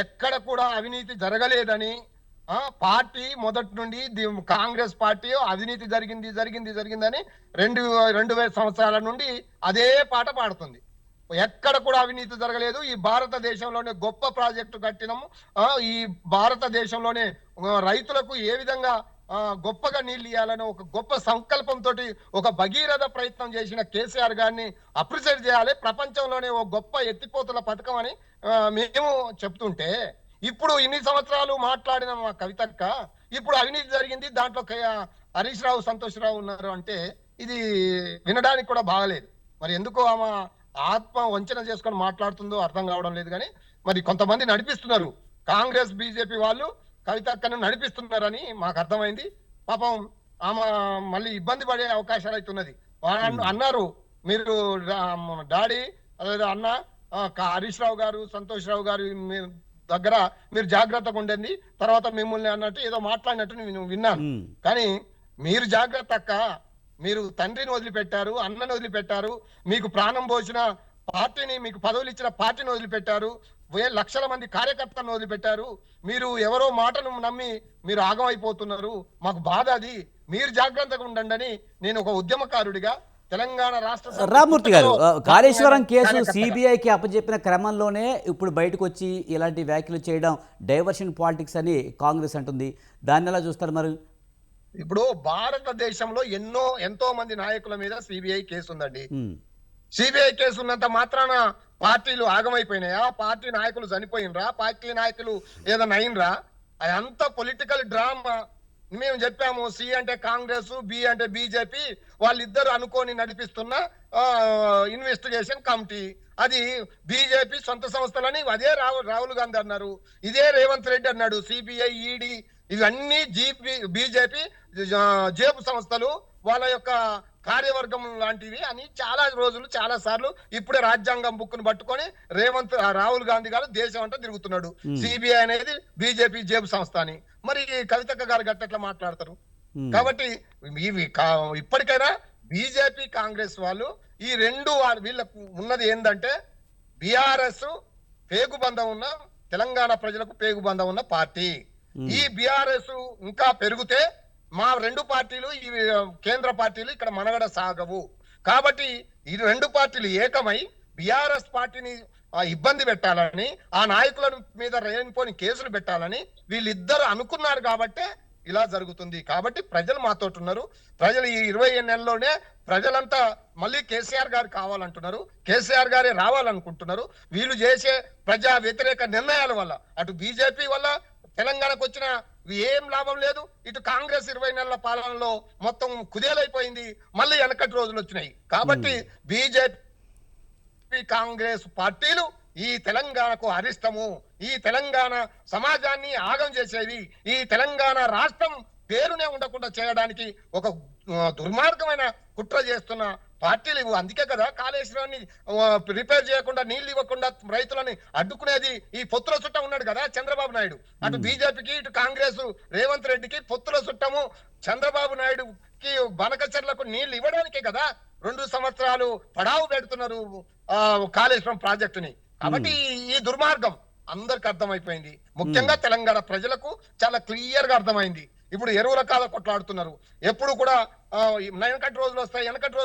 ఎక్కడ కూడా అవినీతి జరగలేదని పార్టీ మొదటి నుండి కాంగ్రెస్ పార్టీ అవినీతి జరిగిందని 2000 సంవత్సరాల నుండి అదే పాట పాడుతుంది. ఎక్కడ కూడా అవినీతి జరగలేదు, ఈ భారతదేశంలోనే గొప్ప ప్రాజెక్టు కట్టినాము, ఈ భారతదేశంలోనే రైతులకు ఏ విధంగా గొప్పగా నీళ్లు ఇవ్వాలని ఒక గొప్ప సంకల్పంతో ఒక భగీరథ ప్రయత్నం చేసిన కేసీఆర్ గారిని అప్రిషియేట్ చేయాలి. ప్రపంచంలోనే ఒక గొప్ప ఎత్తిపోతుల పథకం అని మేము చెప్తుంటే, ఇప్పుడు ఇన్ని సంవత్సరాలు మాట్లాడిన మా కవితక్క ఇప్పుడు అవినీతి జరిగింది, దాంట్లో హరీష్ రావు, సంతోష్ రావు ఉన్నారు అంటే ఇది వినడానికి కూడా బాగలేదు. మరి ఎందుకో ఆమె ఆత్మ వంచన చేసుకొని మాట్లాడుతుందో అర్థం కావడం లేదు. కానీ మరి కొంతమంది నడిపిస్తున్నారు, కాంగ్రెస్ బీజేపీ వాళ్ళు కవితక్కను నడిపిస్తున్నారని మాకు అర్థమైంది. పాపం ఆమె మళ్ళీ ఇబ్బంది పడే అవకాశాలు అయితే ఉన్నది. అన్నారు మీరు డాడీ అదే అన్న హరీష్ రావు గారు, సంతోష్ రావు గారు దగ్గర మీరు జాగ్రత్తగా ఉండండి, తర్వాత మిమ్మల్ని అన్నట్టు ఏదో మాట్లాడినట్టు నేను విన్నాను. కానీ మీరు జాగ్రత్త అక్క, మీరు తండ్రిని వదిలిపెట్టారు, అన్నని వదిలిపెట్టారు, మీకు ప్రాణం పోసిన పార్టీని, మీకు పదవులు ఇచ్చిన పార్టీని వదిలిపెట్టారు, లక్షల మంది కార్యకర్తలను వదిలిపెట్టారు, మీరు ఎవరో మాటను నమ్మి మీరు ఆగమైపోతున్నారు, మాకు బాధ అది, మీరు జాగ్రత్తగా ఉండండి అని నేను ఒక ఉద్యమకారుడిగా తెలంగాణ రాష్ట్ర రామ్మూర్తి గారు, కాళేశ్వరం కేసు సిబిఐకి అప్పచెప్పిన క్రమంలోనే ఇప్పుడు బయటకు వచ్చి ఇలాంటి వ్యాఖ్యలు చేయడం డైవర్షన్ పాలిటిక్స్ అని కాంగ్రెస్ అంటుంది. దాన్ని ఎలా చూస్తారు మరి? ఇప్పుడు భారతదేశంలో ఎంతో మంది నాయకుల మీద సిబిఐ కేసు ఉందండి. సిబిఐ కేసు ఉన్నంత మాత్రాన పార్టీలు ఆగమైపోయినాయా? పార్టీ నాయకులు చనిపోయినరా? పార్టీ నాయకులు ఏదైనా అయినరా? అదంతా పొలిటికల్ డ్రామా. మేము చెప్పాము, సి అంటే కాంగ్రెస్, బి అంటే బీజేపీ, వాళ్ళిద్దరు అనుకోని నడిపిస్తున్న ఇన్వెస్టిగేషన్ కమిటీ. అది బీజేపీ సొంత సంస్థలని అదే రాహుల్ గాంధీ అన్నారు, ఇదే రేవంత్ రెడ్డి అన్నాడు. సిబిఐ, ఈడీ ఇవన్నీ బీజేపీ జేబు సంస్థలు, వాళ్ళ యొక్క కార్యవర్గం లాంటివి అని చాలా రోజులు చాలా సార్లు ఇప్పుడే రాజ్యాంగం బుక్ను పట్టుకొని రాహుల్ గాంధీ గారు దేశం అంతా తిరుగుతున్నాడు. సిబిఐ అనేది బీజేపీ జేబు సంస్థ అని. మరి కవితక్క గారు గట్టెట్లా మాట్లాడతారు? కాబట్టి ఇప్పటికైనా బీజేపీ కాంగ్రెస్ వాళ్ళు ఈ రెండు వీళ్ళకు ఉన్నది ఏంటంటే, బీఆర్ఎస్ పేగుబంధం ఉన్న, తెలంగాణ ప్రజలకు పేగుబంధం ఉన్న పార్టీ. ఈ బీఆర్ఎస్ ఇంకా పెరిగితే మా రెండు పార్టీలు, ఈ కేంద్ర పార్టీలు ఇక్కడ మనగడ సాగవు. కాబట్టి ఈ రెండు పార్టీలు ఏకమై బీఆర్ఎస్ పార్టీని ఇబ్బంది పెట్టాలని, ఆ నాయకుల మీద రేనిపోని కేసులు పెట్టాలని వీళ్ళిద్దరు అనుకున్నారు. కాబట్టే ఇలా జరుగుతుంది. కాబట్టి ప్రజలు మాతో ఉన్నారు. ప్రజలు ఈ 20 నెలల్లోనే ప్రజలంతా మళ్ళీ కేసీఆర్ గారు కావాలంటున్నారు, కేసీఆర్ గారే రావాలనుకుంటున్నారు. వీళ్ళు చేసే ప్రజా వ్యతిరేక నిర్ణయాల వల్ల, అటు బీజేపీ వల్ల తెలంగాణకు వచ్చిన ఏం లాభం లేదు, ఇటు కాంగ్రెస్ 20 నెలల పాలనలో మొత్తం కుదేలైపోయింది, మళ్ళీ వెనకటి రోజులు వచ్చినాయి. కాబట్టి బీజేపీ కాంగ్రెస్ పార్టీలు ఈ తెలంగాణకు అరిష్టము, ఈ తెలంగాణ సమాజాన్ని ఆగం చేసేవి, ఈ తెలంగాణ రాష్ట్రం పేరునే ఉండకుండా చేయడానికి ఒక దుర్మార్గమైన కుట్ర చేస్తున్న పార్టీలు ఇవ్వు. అందుకే కదా కాళేశ్వరాన్ని రిపేర్ చేయకుండా, నీళ్లు ఇవ్వకుండా రైతులని అడ్డుకునేది ఈ పొత్తుల చుట్టం ఉన్నాడు కదా చంద్రబాబు నాయుడు. అటు బీజేపీకి, ఇటు కాంగ్రెస్ రేవంత్ రెడ్డికి పొత్తుల చుట్టము. చంద్రబాబు నాయుడుకి బనకచెర్లకు నీళ్లు ఇవ్వడానికే కదా 2 సంవత్సరాలు పడావు పెడుతున్నారు కాళేశ్వరం ప్రాజెక్టుని. కాబట్టి ఈ దుర్మార్గం అందరికి అర్థమైపోయింది. ముఖ్యంగా తెలంగాణ ప్రజలకు చాలా క్లియర్ గా అర్థమైంది. ఇప్పుడు ఎరువుల కాల కొట్లాడుతున్నారు. ఎప్పుడు కూడా వెనకటి రోజులు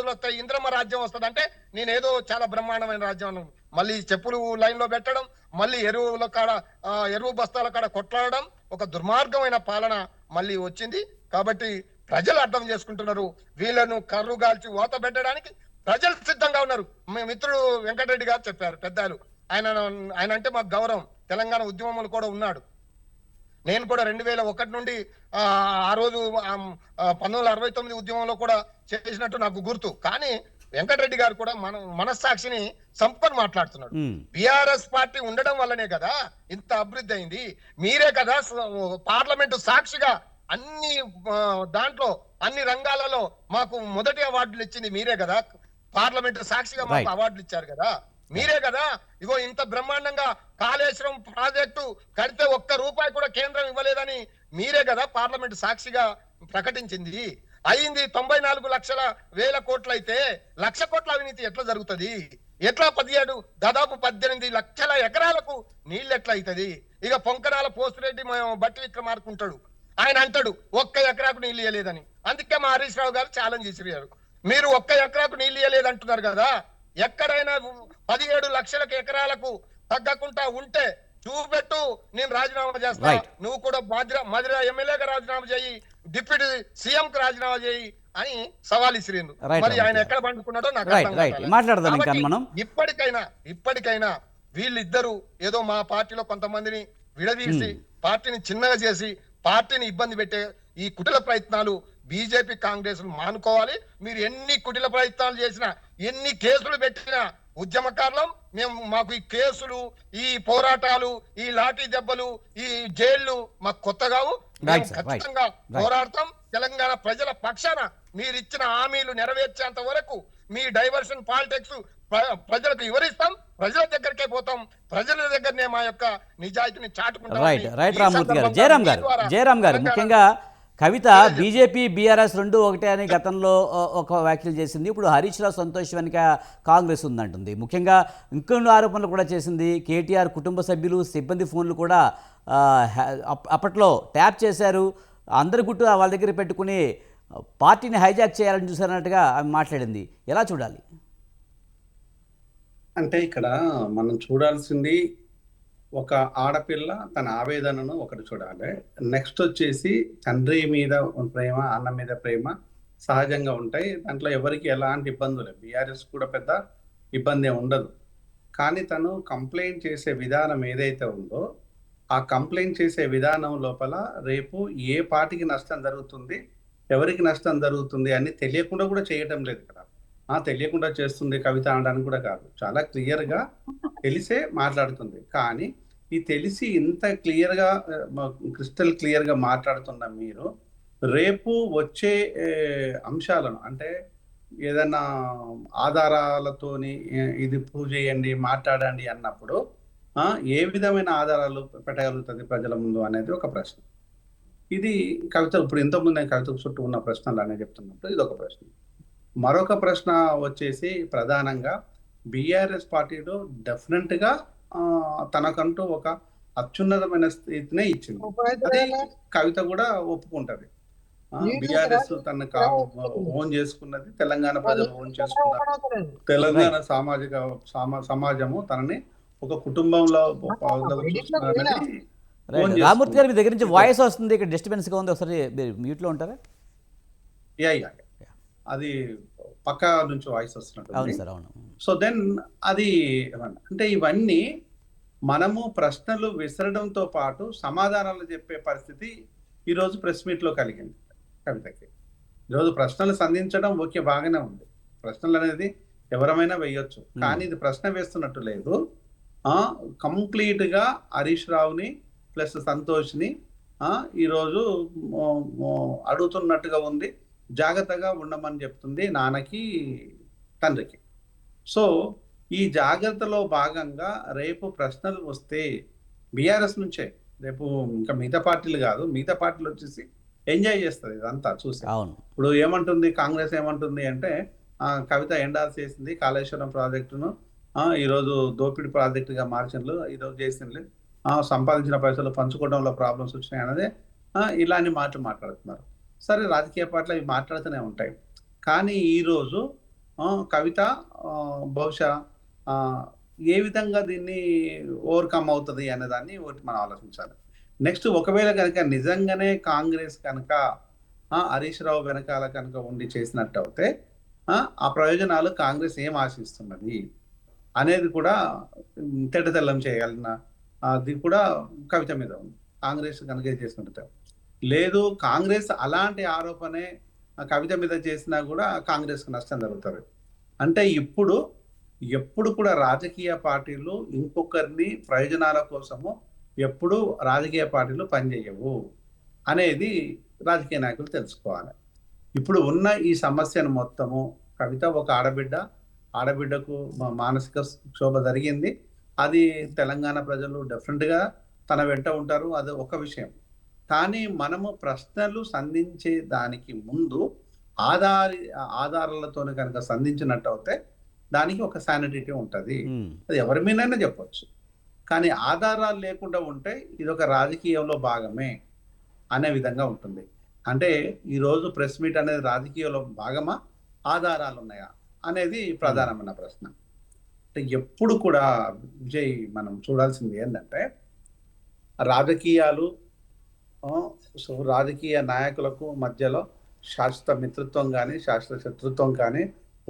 వస్తాయి, ఇంద్రమ్మ రాజ్యం వస్తుంది అంటే నేనేదో చాలా బ్రహ్మాండమైన రాజ్యం, మళ్ళీ చెప్పులు లైన్ లో పెట్టడం, మళ్ళీ ఎరువు బస్తాల కాడ కొట్లాడడం, ఒక దుర్మార్గమైన పాలన మళ్ళీ వచ్చింది. కాబట్టి ప్రజలు అర్థం చేసుకుంటున్నారు. వీళ్ళను కర్రుగాల్చి ఓత పెట్టడానికి ప్రజలు సిద్ధంగా ఉన్నారు. మీ మిత్రుడు వెంకటరెడ్డి గారు చెప్పారు, పెద్దలు, ఆయన అంటే మాకు గౌరవం. తెలంగాణ ఉద్యమంలో కూడా ఉన్నాడు. నేను కూడా 2001 నుండి ఆ రోజు 1969 ఉద్యమంలో కూడా చేసినట్టు నాకు గుర్తు. కానీ వెంకటరెడ్డి గారు కూడా మనస్సాక్షిని సంపని మాట్లాడుతున్నాడు. బీఆర్ఎస్ పార్టీ ఉండడం వల్లనే కదా ఇంత అభివృద్ధి అయింది. మీరే కదా పార్లమెంటు సాక్షిగా అన్ని దాంట్లో అన్ని రంగాలలో మాకు మొదటి అవార్డులు ఇచ్చింది మీరే కదా. పార్లమెంటు సాక్షిగా మాకు అవార్డులు ఇచ్చారు కదా మీరే కదా. ఇగో ఇంత బ్రహ్మాండంగా కాళేశ్వరం ప్రాజెక్టు కడితే 1 రూపాయి కూడా కేంద్రం ఇవ్వలేదని మీరే కదా పార్లమెంట్ సాక్షిగా ప్రకటించింది. అయింది 94,00,000 కోట్లు అయితే 1,00,000 కోట్ల అవినీతి ఎట్లా జరుగుతుంది? ఎట్లా 18 లక్షల ఎకరాలకు నీళ్ళు ఎట్లా అవుతుంది? ఇక పొంకనాల పోస్టిరెడ్డి బట్టి విక్రమార్క ఉంటాడు, ఆయన అంటాడు 1 ఎకరాకు నీళ్ళు ఇవ్వలేదని. అందుకే మా హరీష్ రావు గారు ఛాలెంజ్ చేసినారు, మీరు 1 ఎకరాకు నీళ్ళు ఇవ్వలేదు అంటున్నారు కదా, ఎక్కడైనా 17 లక్షల ఎకరాలకు తగ్గకుండా ఉంటే చూపెట్టు, నేను రాజీనామా చేస్తా. నువ్వు కూడా మధుర ఎమ్మెల్యేగా రాజీనామా చేయి, డిప్యూటీ సీఎం కి రాజీనామా చేయి అని సవాల్ ఇసిరిండు. మరి ఆయన ఎక్కడ పండుకున్నాడో నాకు అర్థం కాదు. ఇప్పటికైనా వీళ్ళిద్దరూ ఏదో మా పార్టీలో కొంతమందిని విడదీసి పార్టీని చిన్నగా చేసి పార్టీని ఇబ్బంది పెట్టే ఈ కుటిల ప్రయత్నాలు బీజేపీ కాంగ్రెస్ మానుకోవాలి. మీరు ఎన్ని కుటిల ప్రయత్నాలు చేసినా, ఎన్ని కేసులు పెట్టినా ఉద్యమకారులం మేము. మాకు ఈ కేసులు, ఈ పోరాటాలు, ఈ లాఠీ దెబ్బలు, ఈ జైళ్లు మాకు కొత్త కావు. ఖచ్చితంగా పోరాడతాం. తెలంగాణ ప్రజల పక్షాన మీరు ఇచ్చిన హామీలు నెరవేర్చేంత వరకు మీ డైవర్షన్ పాలిటిక్స్ ప్రజలకు వివరిస్తాం, ప్రజల దగ్గరికే పోతాం, ప్రజల దగ్గరనే మా యొక్క నిజాయితీని చాటుకుంటాం. రైట్ రామ్మూర్తి గారు. జయరాం గారు ముఖ్యంగా కవిత బీజేపీ బీఆర్ఎస్ రెండు ఒకటే అని గతంలో ఒక వ్యాఖ్యలు చేసింది. ఇప్పుడు హరీష్ రావు సంతోష్ వెనుక కాంగ్రెస్ ఉందంటుంది. ముఖ్యంగా ఇంకొన్ని ఆరోపణలు కూడా చేసింది. కేటీఆర్ కుటుంబ సభ్యులు, సిబ్బంది ఫోన్లు కూడా అప్పట్లో ట్యాప్ చేశారు, అందరి గుట్టు వాళ్ళ దగ్గర పెట్టుకుని పార్టీని హైజాక్ చేయాలని చూసారన్నట్టుగా ఆమె మాట్లాడింది. ఎలా చూడాలి? అంటే ఇక్కడ మనం చూడాల్సింది ఒక ఆడపిల్ల తన ఆవేదనను ఒకటి చూడాలి. నెక్స్ట్ వచ్చేసి తండ్రి మీద ప్రేమ, అన్న మీద ప్రేమ సహజంగా ఉంటాయి. దాంట్లో ఎవరికి ఎలాంటి ఇబ్బందులు, బీఆర్ఎస్ కూడా పెద్ద ఇబ్బంది ఉండదు. కానీ తను కంప్లైంట్ చేసే విధానం ఏదైతే ఉందో ఆ కంప్లైంట్ చేసే విధానం లోపల రేపు ఏ పార్టీకి నష్టం జరుగుతుంది, ఎవరికి నష్టం జరుగుతుంది అని తెలియకుండా కూడా చేయటం లేదు కదా. తెలియకుండా చేస్తుంది కవిత అనడానికి కూడా కాదు, చాలా క్లియర్గా తెలిసే మాట్లాడుతుంది. కానీ ఈ తెలిసి ఇంత క్లియర్గా, క్రిస్టల్ క్లియర్గా మాట్లాడుతున్న మీరు రేపు వచ్చే అంశాలను, అంటే ఏదైనా ఆధారాలతోని ఇది ప్రూవ్ చేయండి, మాట్లాడండి అన్నప్పుడు ఏ విధమైన ఆధారాలు పెట్టగలుగుతుంది ప్రజల ముందు అనేది ఒక ప్రశ్న. ఇది కవిత ఇప్పుడు ఇంతకుముందు నేను కవిత చుట్టూ ఉన్న ప్రశ్నలు అనేది చెప్తున్నప్పుడు ఇది ఒక ప్రశ్న. మరొక ప్రశ్న వచ్చేసి ప్రధానంగా బీఆర్ఎస్ పార్టీలో డెఫినెట్గా తనకంటూ ఒక అత్యున్నతమైన స్థితినే ఇచ్చింది. అది కవిత కూడా ఒప్పుకుంటది. బీఆర్ఎస్ తన ఓన్ చేసుకున్నది, తెలంగాణ ప్రజలు ఓన్ చేసుకున్నారు. తెలంగాణ సమాజము తనని ఒక కుటుంబంలో రామూర్తి గారి దగ్గర నుంచి వాయిస్ వస్తుంది, ఇక్కడ డిస్టర్బెన్స్ గా ఉంది, ఒకసారి మ్యూట్ లో ఉంటారా? అది పక్క నుంచి వాయిస్ వస్తున్నట్టు. అవును. సో దెన్ అది అంటే ఇవన్నీ మనము ప్రశ్నలు విసరడంతో పాటు సమాధానాలు చెప్పే పరిస్థితి ఈరోజు ప్రెస్ మీట్ లో కలిగింది కవితకి. ఈరోజు ప్రశ్నలు సంధించడం ఓకే, బాగానే ఉంది. ప్రశ్నలు అనేది ఎవరమైనా వేయొచ్చు, కానీ ఇది ప్రశ్న వేస్తున్నట్టు లేదు. కంప్లీట్ గా హరీష్ రావుని ప్లస్ సంతోష్ని ఈరోజు అడుగుతున్నట్టుగా ఉంది. జాగ్రత్తగా ఉండమని చెప్తుంది నాన్నకి, తండ్రికి. సో ఈ జాగ్రత్తలో భాగంగా రేపు ప్రశ్నలు వస్తే బీఆర్ఎస్ నుంచే, రేపు ఇంకా మిగతా పార్టీలు కాదు, మిగతా పార్టీలు వచ్చేసి ఎంజాయ్ చేస్తుంది ఇదంతా చూసి. ఇప్పుడు ఏమంటుంది కాంగ్రెస్, ఏమంటుంది అంటే కవిత ఎండార్స్ చేసింది కాళేశ్వరం ప్రాజెక్టును, ఈరోజు దోపిడీ ప్రాజెక్టుగా మార్చిండ్లు, ఈరోజు చేసిండ్లు, సంపాదించిన పైసలు పంచుకోవడంలో ప్రాబ్లమ్స్ వచ్చినాయి అనేది ఇలాంటి మాటలు మాట్లాడుతున్నారు. సరే, రాజకీయ పార్టీలు అవి మాట్లాడుతూనే ఉంటాయి. కానీ ఈరోజు కవిత బహుశా ఏ విధంగా దీన్ని ఓవర్కమ్ అవుతుంది అనే దాన్ని ఒకటి మనం ఆలోచించాలి. నెక్స్ట్, ఒకవేళ కనుక నిజంగానే కాంగ్రెస్ కనుక హరీష్ రావు వెనకాల కనుక ఉండి చేసినట్టు అయితే ఆ ప్రయోజనాలు కాంగ్రెస్ ఏం ఆశిస్తున్నది అనేది కూడా తెల్లతెల్లం చేయాలన్న అది కూడా కవిత మీద ఉంది. కాంగ్రెస్ కనుక చేసినట్టు లేదు, కాంగ్రెస్ అలాంటి ఆరోపణే కవిత మీద చేసినా కూడా కాంగ్రెస్కి నష్టం జరుగుతుంది. అంటే ఎప్పుడు కూడా రాజకీయ పార్టీలు ఇంకొకరిని ప్రయోజనాల కోసము ఎప్పుడు రాజకీయ పార్టీలు పనిచేయవు అనేది రాజకీయ నాయకులు తెలుసుకోవాలి. ఇప్పుడు ఉన్న ఈ సమస్యను మొత్తము కవిత ఒక ఆడబిడ్డకు మానసిక క్షోభ జరిగింది. అది తెలంగాణ ప్రజలు డెఫినెట్గా తన వెంట ఉంటారు, అది ఒక విషయం. కానీ మనము ప్రశ్నలు సంధించే దానికి ముందు ఆధారాలతో కనుక సంధించినట్టు అయితే దానికి ఒక శానిటీ ఉంటుంది. అది ఎవరి మీదైనా చెప్పొచ్చు. కానీ ఆధారాలు లేకుండా ఉంటే ఇది ఒక రాజకీయంలో భాగమే అనే విధంగా ఉంటుంది. అంటే ఈరోజు ప్రెస్ మీట్ అనేది రాజకీయంలో భాగమా, ఆధారాలు ఉన్నాయా అనేది ప్రధానమైన ప్రశ్న. అంటే ఎప్పుడు కూడా విజయ్ మనం చూడాల్సింది ఏంటంటే రాజకీయాలు, రాజకీయ నాయకులకు మధ్యలో శాశ్వత మిత్రత్వం కానీ శాశ్వత శత్రుత్వం కానీ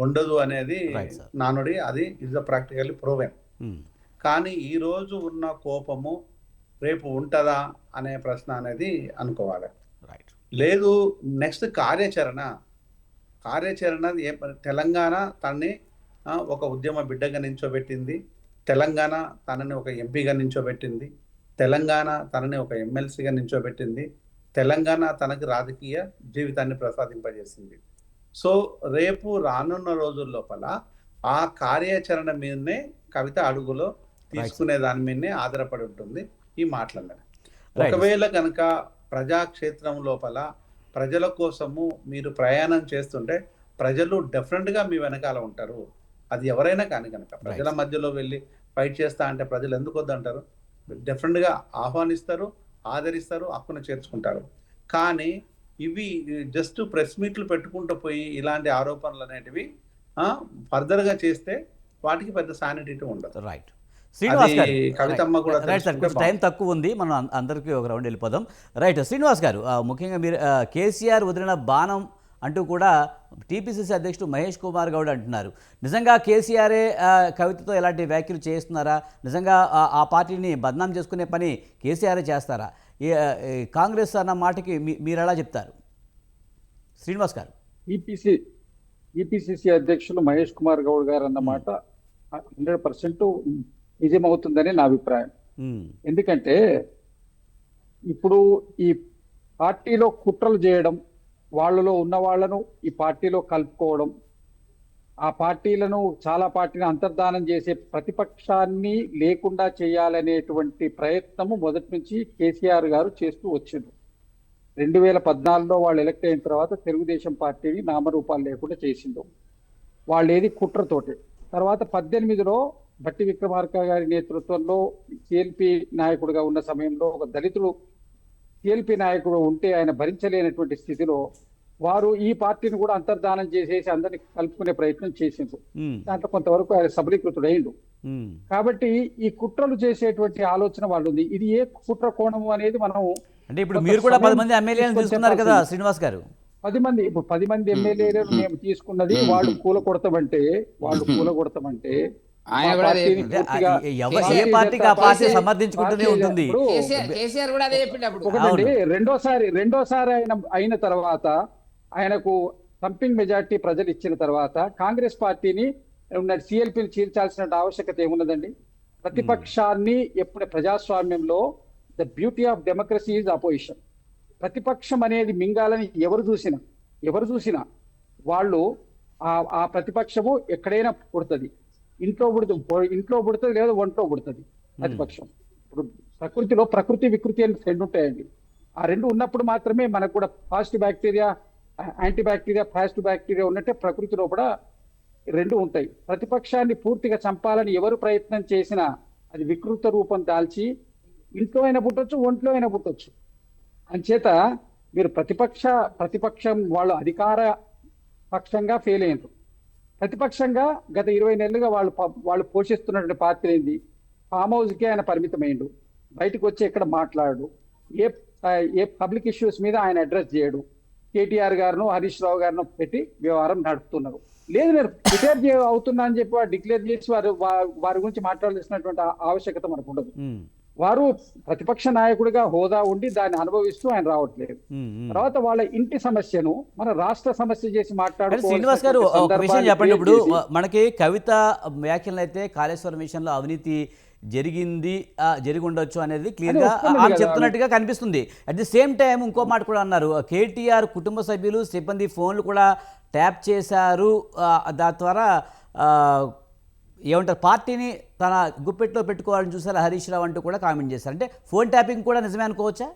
ఉండదు అనేది నానుడి. అది ఇస్ ప్రాక్టికల్లీ ప్రూవెన్. కానీ ఈ రోజు ఉన్న కోపము రేపు ఉంటుందా అనే ప్రశ్న అనేది అనుకోవాలి. లేదు, నెక్స్ట్ కార్యాచరణ తెలంగాణ తనని ఒక ఉద్యమ బిడ్డగా నించోబెట్టింది, తెలంగాణ తనని ఒక ఎంపీగా నించోబెట్టింది, తెలంగాణ తనని ఒక ఎమ్మెల్సీగా నించోబెట్టింది, తెలంగాణ తనకి రాజకీయ జీవితాన్ని ప్రసాదింపజేసింది. సో రేపు రానున్న రోజుల లోపల ఆ కార్యాచరణ మీదనే కవిత అడుగులో తీసుకునే దాని మీదనే ఆధారపడి ఉంటుంది ఈ మాటలన్నీ. ఒకవేళ కనుక ప్రజాక్షేత్రం లోపల ప్రజల కోసము మీరు ప్రయాణం చేస్తుంటే ప్రజలు డెఫినెట్గా మీ వెనకాల ఉంటారు. అది ఎవరైనా కానీ కనుక ప్రజల మధ్యలో వెళ్ళి ఫైట్ చేస్తా అంటే ప్రజలు ఎందుకు వద్దంటారు? డెఫినెట్గా ఆహ్వానిస్తారు, ఆదరిస్తారు, హక్కును చేర్చుకుంటారు. కానీ ఇవి జస్ట్ ప్రెస్ మీట్లు పెట్టుకుంటూ పోయి ఇలాంటి ఆరోపణలు అనేటివి ఫర్దర్గా చేస్తే వాటికి పెద్ద శానిటీ ఉండదు. రైట్ శ్రీనివాస్ గారు, కవితమ్మ కూడా టైం తక్కువ ఉంది, మనం అందరికీ ఒక రౌండ్ వెళ్ళిపోదాం. రైట్ శ్రీనివాస్ గారు, ముఖ్యంగా మీరు కేసీఆర్ వదిలిన బాణం అంటూ కూడా టీపీసీసీ అధ్యక్షుడు మహేష్ కుమార్ గౌడ్ అంటున్నారు. నిజంగా కేసీఆరే కవితతో ఎలాంటి వ్యాఖ్యలు చేస్తున్నారా? నిజంగా ఆ పార్టీని బద్నాం చేసుకునే పని కేసీఆరే చేస్తారా? కాంగ్రెస్ అన్న మాటకి మీరు ఎలా చెప్తారు శ్రీనివాస్ గారు? ఈపీసీసీ అధ్యక్షులు మహేష్ కుమార్ గౌడ్ గారు అన్న మాట 100% నిజమవుతుందని నా అభిప్రాయం. ఎందుకంటే ఇప్పుడు ఈ పార్టీలో కుట్రలు చేయడం, వాళ్ళలో ఉన్న వాళ్ళను ఈ పార్టీలో కలుపుకోవడం, ఆ పార్టీలను చాలా పార్టీని అంతర్ధానం చేసే ప్రతిపక్షాన్ని లేకుండా చేయాలనేటువంటి ప్రయత్నము మొదటి నుంచి కేసీఆర్ గారు చేస్తూ వచ్చిండ్రు. 2014లో వాళ్ళు ఎలక్ట్ అయిన తర్వాత తెలుగుదేశం పార్టీని నామరూపాలు లేకుండా చేసిండు. వాళ్ళు ఏది కుట్రతోటి. తర్వాత 18లో భట్టి విక్రమార్క గారి నేతృత్వంలో సిఎల్పి నాయకుడిగా ఉన్న సమయంలో ఒక దళితుడు సిఎల్పి నాయకుడు ఉంటే ఆయన భరించలేనటువంటి స్థితిలో వారు ఈ పార్టీని కూడా అంతర్ధానం చేసేసి అందరినీ కలుపుకునే ప్రయత్నం చేసిండ్రు. దాంట్లో కొంతవరకు ఆయన సబలీకృతుడు అయిండు. కాబట్టి ఈ కుట్రలు చేసేటువంటి ఆలోచన వాళ్ళు ఉంది. ఇది ఏ కుట్ర కోణము అనేది మనం అంటే ఇప్పుడు మీరు కూడా 10 మంది ఎమ్మెల్యేలను తీసుకున్నారు కదా శ్రీనివాస్ గారు? 10 మంది ఎమ్మెల్యేలను మేము తీసుకున్నది వాళ్ళు కూలగొడతామంటే ఏ పార్టీకి ఆ పార్టీ సమర్థించుకుంటూనే ఉంటుంది. ఒకటండి, రెండోసారి అయిన తర్వాత ఆయనకు థంపింగ్ మెజార్టీ ప్రజలు ఇచ్చిన తర్వాత కాంగ్రెస్ పార్టీని సిఎల్పిని చీల్చాల్సిన ఆవశ్యకత ఏమున్నదండి? ప్రతిపక్షాన్ని ఎప్పుడు ప్రజాస్వామ్యంలో the beauty of democracy is opposition. ప్రతిపక్షం అనేది మింగాలని ఎవరు చూసినా వాళ్ళు ఆ ప్రతిపక్షము ఎక్కడైనా పుడుతుంది. ఇంట్లో పుడుతుంది లేదా ఒంట్లో పుడుతుంది ప్రతిపక్షం. ఇప్పుడు ప్రకృతి వికృతి అని 2 ఉంటాయండి. ఆ 2 ఉన్నప్పుడు మాత్రమే మనకు కూడా positive bacteria, anti bacteria, positive bacteria ఉన్నట్టే ప్రకృతిలో కూడా 2 ఉంటాయి. ప్రతిపక్షాన్ని పూర్తిగా చంపాలని ఎవరు ప్రయత్నం చేసినా అది వికృత రూపం దాల్చి ఇంట్లో అయినా పుట్టొచ్చు, ఒంట్లో అయినా పుట్టొచ్చు. అంచేత మీరు ప్రతిపక్షం వాళ్ళు అధికార పక్షంగా ఫెయిల్ అయ్యారు. ప్రతిపక్షంగా గత 20 నెలలుగా వాళ్ళు పోషిస్తున్నటువంటి పాత్ర ఏంది? ఫామ్ హౌస్కే ఆయన పరిమితమైండు. బయటకు వచ్చి ఎక్కడ మాట్లాడు, ఏ పబ్లిక్ ఇష్యూస్ మీద ఆయన అడ్రస్ చేయడు. కేటీఆర్ గారును హరీష్ రావు గారిను పెట్టి వ్యవహారం నడుపుతున్నారు. లేదు, నేను రిటైర్ అవుతున్నా అని చెప్పి వారు డిక్లేర్ చేసి వారి గురించి మాట్లాడాల్సినటువంటి ఆవశ్యకత మనకు ఉండదు. వారు ప్రతిపక్ష నాయకుడిగా హోదా ఉండి దాన్ని అనుభవిస్తూ ఆయన రావట్లేదు. తర్వాత వాళ్ళ ఇంటి సమస్యను మన రాష్ట్ర సమస్య చేసి మాట్లాడుకోవాలి. శ్రీనివాస్ గారు, ఒక విషయం చెప్పండి. ఇప్పుడు మనకి కవిత వ్యాఖ్యలు అయితే కాళేశ్వరం విషయంలో అవినీతి జరిగి ఉండొచ్చు అనేది క్లియర్గా ఆమె చెప్తున్నట్టుగా కనిపిస్తుంది. అట్ ది సేమ్ టైం ఇంకో మాట కూడా అన్నారు, కేటీఆర్ కుటుంబ సభ్యులు సిబ్బంది ఫోన్లు కూడా ట్యాప్ చేశారు, దాని ద్వారా ఏమంటారు పార్టీని తన గుప్పెట్లో పెట్టుకోవాలని చూసారు హరీష్ రావు అంటూ కూడా కామెంట్ చేశారు. అంటే ఫోన్ ట్యాపింగ్ కూడా నిజమే అనుకోవచ్చా?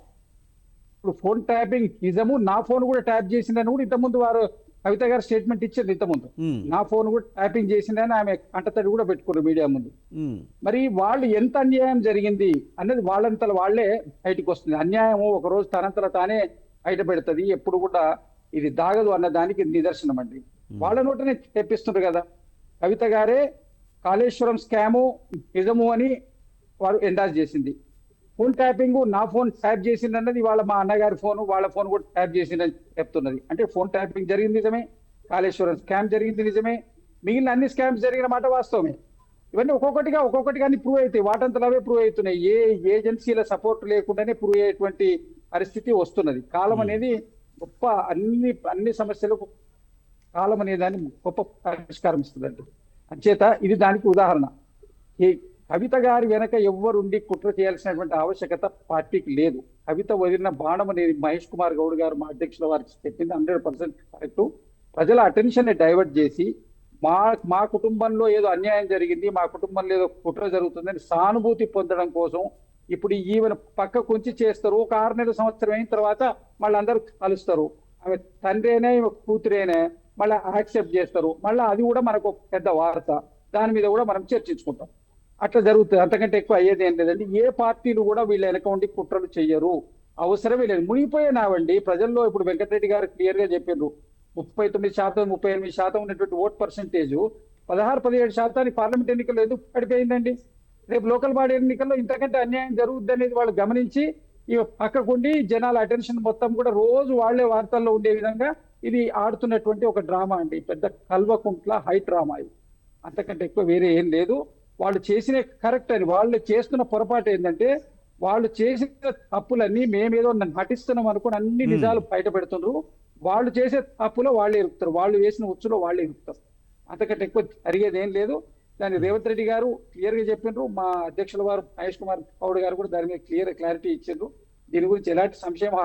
ఇప్పుడు ఫోన్ ట్యాపింగ్ నిజము, నా ఫోన్ కూడా ట్యాప్ చేసిందని కూడా ఇంతకుముందు వారు కవిత గారు స్టేట్మెంట్ ఇచ్చారు ఇంతకుముందు. ఉమ్, నా ఫోన్ కూడా ట్యాపింగ్ చేసిందని ఆమె కంటతడి కూడా పెట్టుకున్నారు మీడియా ముందు. ఉమ్, మరి వాళ్ళు ఎంత అన్యాయం జరిగింది అన్నది వాళ్ళంతలో వాళ్ళే బయటకు వస్తుంది. అన్యాయము ఒక రోజు తనంతలో తానే బయట పెడుతుంది, ఎప్పుడు కూడా ఇది దాగదు అన్న దానికి నిదర్శనం అండి. వాళ్ళ నోటనే తెప్పిస్తుండ్రు కదా. కవిత గారే కాళేశ్వరం స్కాము నిజము అని వారు ఎండార్స్ చేసింది. ఫోన్ ట్యాపింగ్ నా ఫోన్ ట్యాప్ చేసింది అన్నది వాళ్ళ మా అన్నగారి ఫోన్, వాళ్ళ ఫోన్ కూడా ట్యాప్ చేసిందని చెప్తున్నది. అంటే ఫోన్ ట్యాపింగ్ జరిగింది నిజమే, కాళేశ్వరం స్కామ్ జరిగింది నిజమే, మిగిలిన అన్ని స్కామ్స్ జరిగిన మాట వాస్తవమే. ఇవన్నీ ఒక్కొక్కటిగా అన్ని ప్రూవ్ అవుతాయి, వాటంతలో అవే ప్రూవ్ అవుతున్నాయి. ఏ ఏజెన్సీల సపోర్ట్ లేకుండానే ప్రూవ్ అయ్యేటువంటి పరిస్థితి వస్తున్నది. కాలం అనేది గొప్ప అన్ని సమస్యలకు కాలం అనే దాన్ని గొప్ప పరిష్కారం ఇస్తుందండి. అంచేత ఇది దానికి ఉదాహరణ. ఈ కవిత గారి వెనక ఎవ్వరుండి కుట్ర చేయాల్సినటువంటి ఆవశ్యకత పార్టీకి లేదు. కవిత వదిలిన బాణం అనేది మహేష్ కుమార్ గౌడ్ గారు మా అధ్యక్షుల వారికి చెప్పింది 100% కరెక్ట్. ప్రజల అటెన్షన్ ని డైవర్ట్ చేసి మా కుటుంబంలో ఏదో అన్యాయం జరిగింది, మా కుటుంబంలో ఏదో కుట్ర జరుగుతుందని సానుభూతి పొందడం కోసం ఇప్పుడు ఈవెన్ పక్క కొంచి చేస్తారు. ఒక 6 నెలల సంవత్సరం అయిన తర్వాత మళ్ళీ అందరూ కలుస్తారు. ఆమె తండ్రేనే కూతురేనే మళ్ళీ యాక్సెప్ట్ చేస్తారు. మళ్ళీ అది కూడా మనకు ఒక పెద్ద వార్త, దాని మీద కూడా మనం చర్చించుకుంటాం. అట్లా జరుగుతుంది. అంతకంటే ఎక్కువ అయ్యేది ఏం లేదండి. ఏ పార్టీలు కూడా వీళ్ళ వెనక ఉండి కుట్రలు చెయ్యరు, అవసరమే లేదు. మునిగిపోయినావండి ప్రజల్లో. ఇప్పుడు వెంకటరెడ్డి గారు క్లియర్ గా చెప్పారు, 39%, 38% ఉన్నటువంటి ఓట్ పర్సెంటేజ్ 16-17% పార్లమెంట్ ఎన్నికల్లో ఎందుకు పడిపోయిందండి? రేపు లోకల్ బాడీ ఎన్నికల్లో ఇంతకంటే అన్యాయం జరుగుద్ది అనేది వాళ్ళు గమనించి ఈ పక్కకుండి జనాల అటెన్షన్ మొత్తం కూడా రోజు వాళ్లే వార్తల్లో ఉండే విధంగా ఇది ఆడుతున్నటువంటి ఒక డ్రామా అండి. పెద్ద కల్వకుంట్ల హై డ్రామా ఇది. అంతకంటే ఎక్కువ వేరే ఏం లేదు. వాళ్ళు చేసిన కరెక్ట్ అని, వాళ్ళు చేస్తున్న పొరపాటు ఏంటంటే వాళ్ళు చేసిన తప్పులన్నీ మేమేదో నటిస్తున్నాం అనుకుని అన్ని నిజాలు బయట పెడుతున్నారు. వాళ్ళు చేసే తప్పులో వాళ్ళే ఇరుకుతారు, వాళ్ళు వేసిన ఉచ్చులో వాళ్ళే ఇరుకుతారు. అంతకంటే ఎక్కువ జరిగేది ఏం లేదు. దాన్ని రేవంత్ రెడ్డి గారు క్లియర్ గా చెప్పినారు. మా అధ్యక్షుల వారు మహేష్ కుమార్ గౌడ్ గారు కూడా దాని మీద క్లారిటీ ఇచ్చారు. దీని గురించి ఎలాంటి సంశయం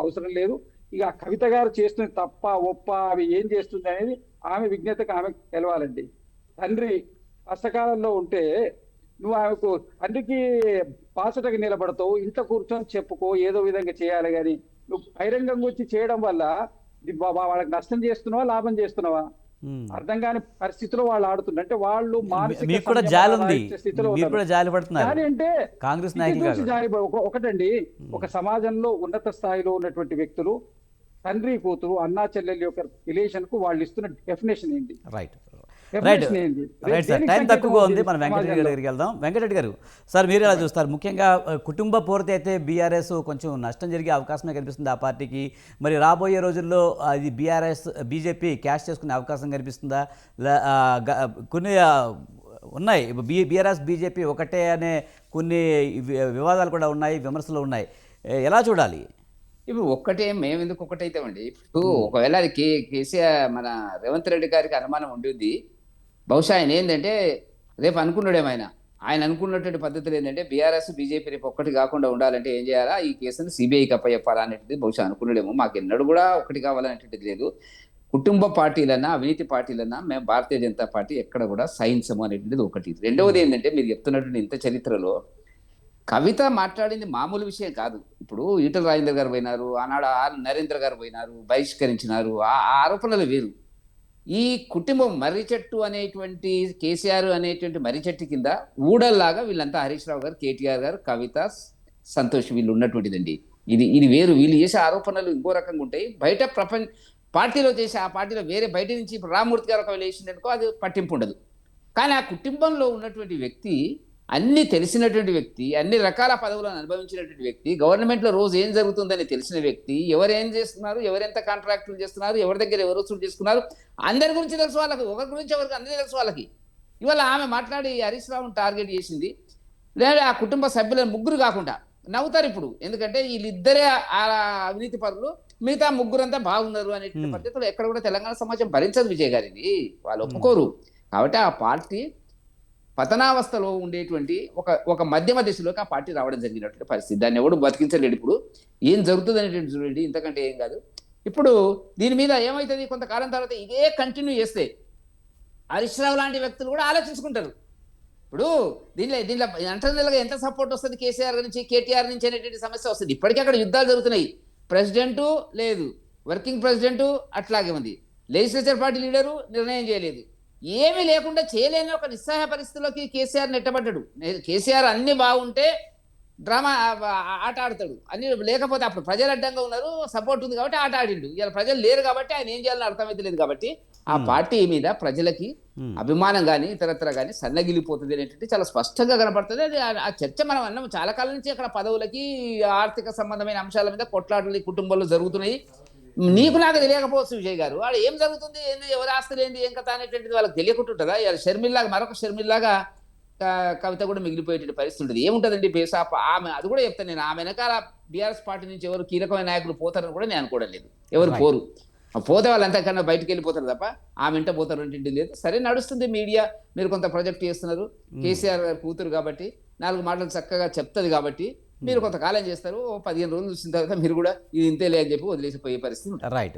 అవసరం లేదు. ఇక కవిత గారు చేస్తున్న తప్ప ఒప్ప అవి ఏం చేస్తుంది అనేది ఆమె విజ్ఞతకు ఆమె తెలవాలండి. తండ్రి కష్టకాలంలో ఉంటే నువ్వు ఆమెకు తండ్రికి బాసటకి నిలబడతావు, ఇంట్లో కూర్చొని చెప్పుకో, ఏదో విధంగా చేయాలి. కానీ నువ్వు బహిరంగంగా వచ్చి చేయడం వల్ల వాళ్ళకి నష్టం చేస్తున్నావా లాభం చేస్తున్నావా అర్థం కాని పరిస్థితిలో వాళ్ళు ఆడుతున్నారు. అంటే వాళ్ళు మీకు కూడా జాలి ఉంది, మీరు కూడా జాలి పడుతున్నారు అంటే కాంగ్రెస్ నాయకులు. ఒకటండి, ఒక సమాజంలో ఉన్నత స్థాయిలో ఉన్నటువంటి వ్యక్తులు తండ్రి కూతురు అన్నా చెల్లెలు యొక్క రిలేషన్ కు వాళ్ళు ఇస్తున్న డెఫినేషన్ ఏంటి? Right right right sir, time తక్కువగా ఉంది. మనం వెంకటరెడ్డి గారి దగ్గరికి వెళ్దాం. వెంకటరెడ్డి గారు, సార్ మీరు ఎలా చూస్తారు? ముఖ్యంగా కుటుంబ పోరుతో అయితే బీఆర్ఎస్ కొంచెం నష్టం జరిగే అవకాశమే కనిపిస్తుంది ఆ పార్టీకి. మరి రాబోయే రోజుల్లో అది బీజేపీ క్యాష్ చేసుకునే అవకాశం కనిపిస్తుందా? కొన్ని ఉన్నాయి, బీఆర్ఎస్ బీజేపీ ఒకటే అనే కొన్ని వివాదాలు కూడా ఉన్నాయి, విమర్శలు ఉన్నాయి. ఎలా చూడాలి? ఇప్పుడు ఒక్కటే మేము ఎందుకు ఒకటైతామండి? ఇప్పుడు ఒకవేళ అది కేసీఆర్ మన రేవంత్ రెడ్డి గారికి అనుమానం ఉంటుంది. బహుశా ఆయన ఏంటంటే రేపు అనుకున్నాడేమో, ఆయన అనుకున్నటువంటి పద్ధతులు ఏంటంటే బీఆర్ఎస్ బీజేపీ రేపు ఒక్కటి కాకుండా ఉండాలంటే ఏం చేయాలా, ఈ కేసును సిబిఐకి అప్పచెప్పాలా అనేటిది బహుశా అనుకున్నాడేమో. మాకు ఎన్నడూ కూడా ఒకటి కావాలనేటువంటిది లేదు. కుటుంబ పార్టీలన్నా అవినీతి పార్టీలన్నా మేము భారతీయ జనతా పార్టీ ఎక్కడ కూడా సహించము అనేటువంటిది ఒకటి. రెండవది ఏంటంటే మీరు చెప్తున్నటువంటి ఇంత చరిత్రలో కవిత మాట్లాడింది మామూలు విషయం కాదు. ఇప్పుడు ఈటల రాజేందర్ గారు పోయినారు, ఆనాడు నరేంద్ర గారు పోయినారు, బహిష్కరించినారు. ఆ ఆరోపణలు వేరు. ఈ కుటుంబం మర్రి చెట్టు అనేటువంటి కేసీఆర్ అనేటువంటి మర్రి చెట్టు కింద ఊడల్లాగా వీళ్ళంతా హరీష్ రావు గారు, కేటీఆర్ గారు, కవిత, సంతోష్ వీళ్ళు ఉన్నటువంటిదండి. ఇది వేరు. వీళ్ళు చేసే ఆరోపణలు ఇంకో రకంగా ఉంటాయి. బయట పార్టీలో చేసే ఆ పార్టీలో వేరే బయట నుంచి ఇప్పుడు రామ్మూర్తి గారు ఒకవేళ వేసిందనుకో అది పట్టింపు ఉండదు. కానీ ఆ కుటుంబంలో ఉన్నటువంటి వ్యక్తి, అన్ని తెలిసినటువంటి వ్యక్తి, అన్ని రకాల పదవులను అనుభవించినటువంటి వ్యక్తి, గవర్నమెంట్లో రోజు ఏం జరుగుతుందని తెలిసిన వ్యక్తి, ఎవరు ఏం చేస్తున్నారు, ఎవరెంత కాంట్రాక్టులు చేస్తున్నారు, ఎవరి దగ్గర ఎవరు వసూలు చేసుకున్నారు, అందరి గురించి తెలుసు వాళ్ళకి. ఒకరి గురించి ఎవరికి అందరికీ తెలుసు వాళ్ళకి. ఇవాళ ఆమె మాట్లాడి హరీష్ రావును టార్గెట్ చేసింది. లేదా ఆ కుటుంబ సభ్యులను ముగ్గురు కాకుండా నవ్వుతారు ఇప్పుడు, ఎందుకంటే వీళ్ళిద్దరే ఆ అవినీతి పరులు, మిగతా ముగ్గురంతా బాగున్నారు అనేటువంటి పద్ధతిలో ఎక్కడ కూడా తెలంగాణ సమాజం భరించదు. విజయ్ గారిది వాళ్ళు ఒప్పుకోరు. కాబట్టి ఆ పార్టీ పతనావస్థలో ఉండేటువంటి ఒక మధ్యమ దిశలోకి ఆ పార్టీ రావడం జరిగినటువంటి పరిస్థితి. దాన్ని ఎవడు బతికించలేడు. ఇప్పుడు ఏం జరుగుతుంది అనేటువంటి చూడండి, ఇంతకంటే ఏం కాదు. ఇప్పుడు దీని మీద ఏమవుతుంది, కొంతకాలం తర్వాత ఇదే కంటిన్యూ చేస్తే హరీష్ రావు లాంటి వ్యక్తులు కూడా ఆలోచించుకుంటారు. ఇప్పుడు దీనిలో ఇంటర్నల్గా ఎంత సపోర్ట్ వస్తుంది కేసీఆర్ నుంచి, కేటీఆర్ నుంచి అనేటువంటి సమస్య వస్తుంది. ఇప్పటికీ అక్కడ యుద్ధాలు జరుగుతున్నాయి. ప్రెసిడెంటు లేదు, వర్కింగ్ ప్రెసిడెంటు అట్లాగే ఉంది, లెజిస్లేచర్ పార్టీ లీడరు నిర్ణయం చేయలేదు, ఏమీ లేకుండా చేయలేని ఒక నిస్సహాయ పరిస్థితుల్లోకి కేసీఆర్ నెట్టబడ్డాడు. కేసీఆర్ అన్ని బాగుంటే డ్రామా ఆట ఆడతాడు, అన్ని లేకపోతే అప్పుడు ప్రజలు అడ్డంగా ఉన్నారు, సపోర్ట్ ఉంది కాబట్టి ఆట ఆడిండు. ఇలా ప్రజలు లేరు కాబట్టి ఆయన ఏం చేయాలని అర్థమైతే లేదు. కాబట్టి ఆ పార్టీ మీద ప్రజలకి అభిమానం కానీ ఇతరత్ర కానీ సన్నగిలిపోతుంది అనేటువంటి చాలా స్పష్టంగా కనపడుతుంది. అది ఆ చర్చ మనం అన్నాం చాలా కాలం నుంచి అక్కడ పదవులకి ఆర్థిక సంబంధమైన అంశాల మీద కొట్లాటలు ఈ కుటుంబంలో జరుగుతున్నాయి. నీకు నాకు తెలియకపోవచ్చు విజయ్ గారు, వాడు ఏం జరుగుతుంది, ఏంది, ఎవరి ఆస్తులు ఏంది, ఏం కథ అనేటువంటిది వాళ్ళకి తెలియకుంటుంటుందా? షర్మిల్లాగా మరొక షర్మిల్లాగా కవిత కూడా మిగిలిపోయేటువంటి పరిస్థితి ఉంటుంది. ఏముంటుందండి పేసాప ఆమె, అది కూడా చెప్తాను నేను, ఆమె వెనకాల బీఆర్ఎస్ పార్టీ నుంచి ఎవరు కీలకమైన నాయకులు పోతారని కూడా నేను అనుకోవడం లేదు. ఎవరు పోరు, పోతే వాళ్ళు అంతకన్నా బయటకు వెళ్ళిపోతారు తప్ప ఆమె ఇంట పోతారు అంటే లేదు. సరే నడుస్తుంది మీడియా, మీరు కొంత ప్రొజెక్ట్ చేస్తున్నారు, కేసీఆర్ గారు కూతురు కాబట్టి 4 మాటలు చక్కగా చెప్తుంది కాబట్టి మీరు కొంతకాలం చేస్తారు, 15 రోజులు చూసిన తర్వాత మీరు కూడా ఇది ఇంతేలే అని చెప్పి వదిలేసిపోయే పరిస్థితి. రైట్.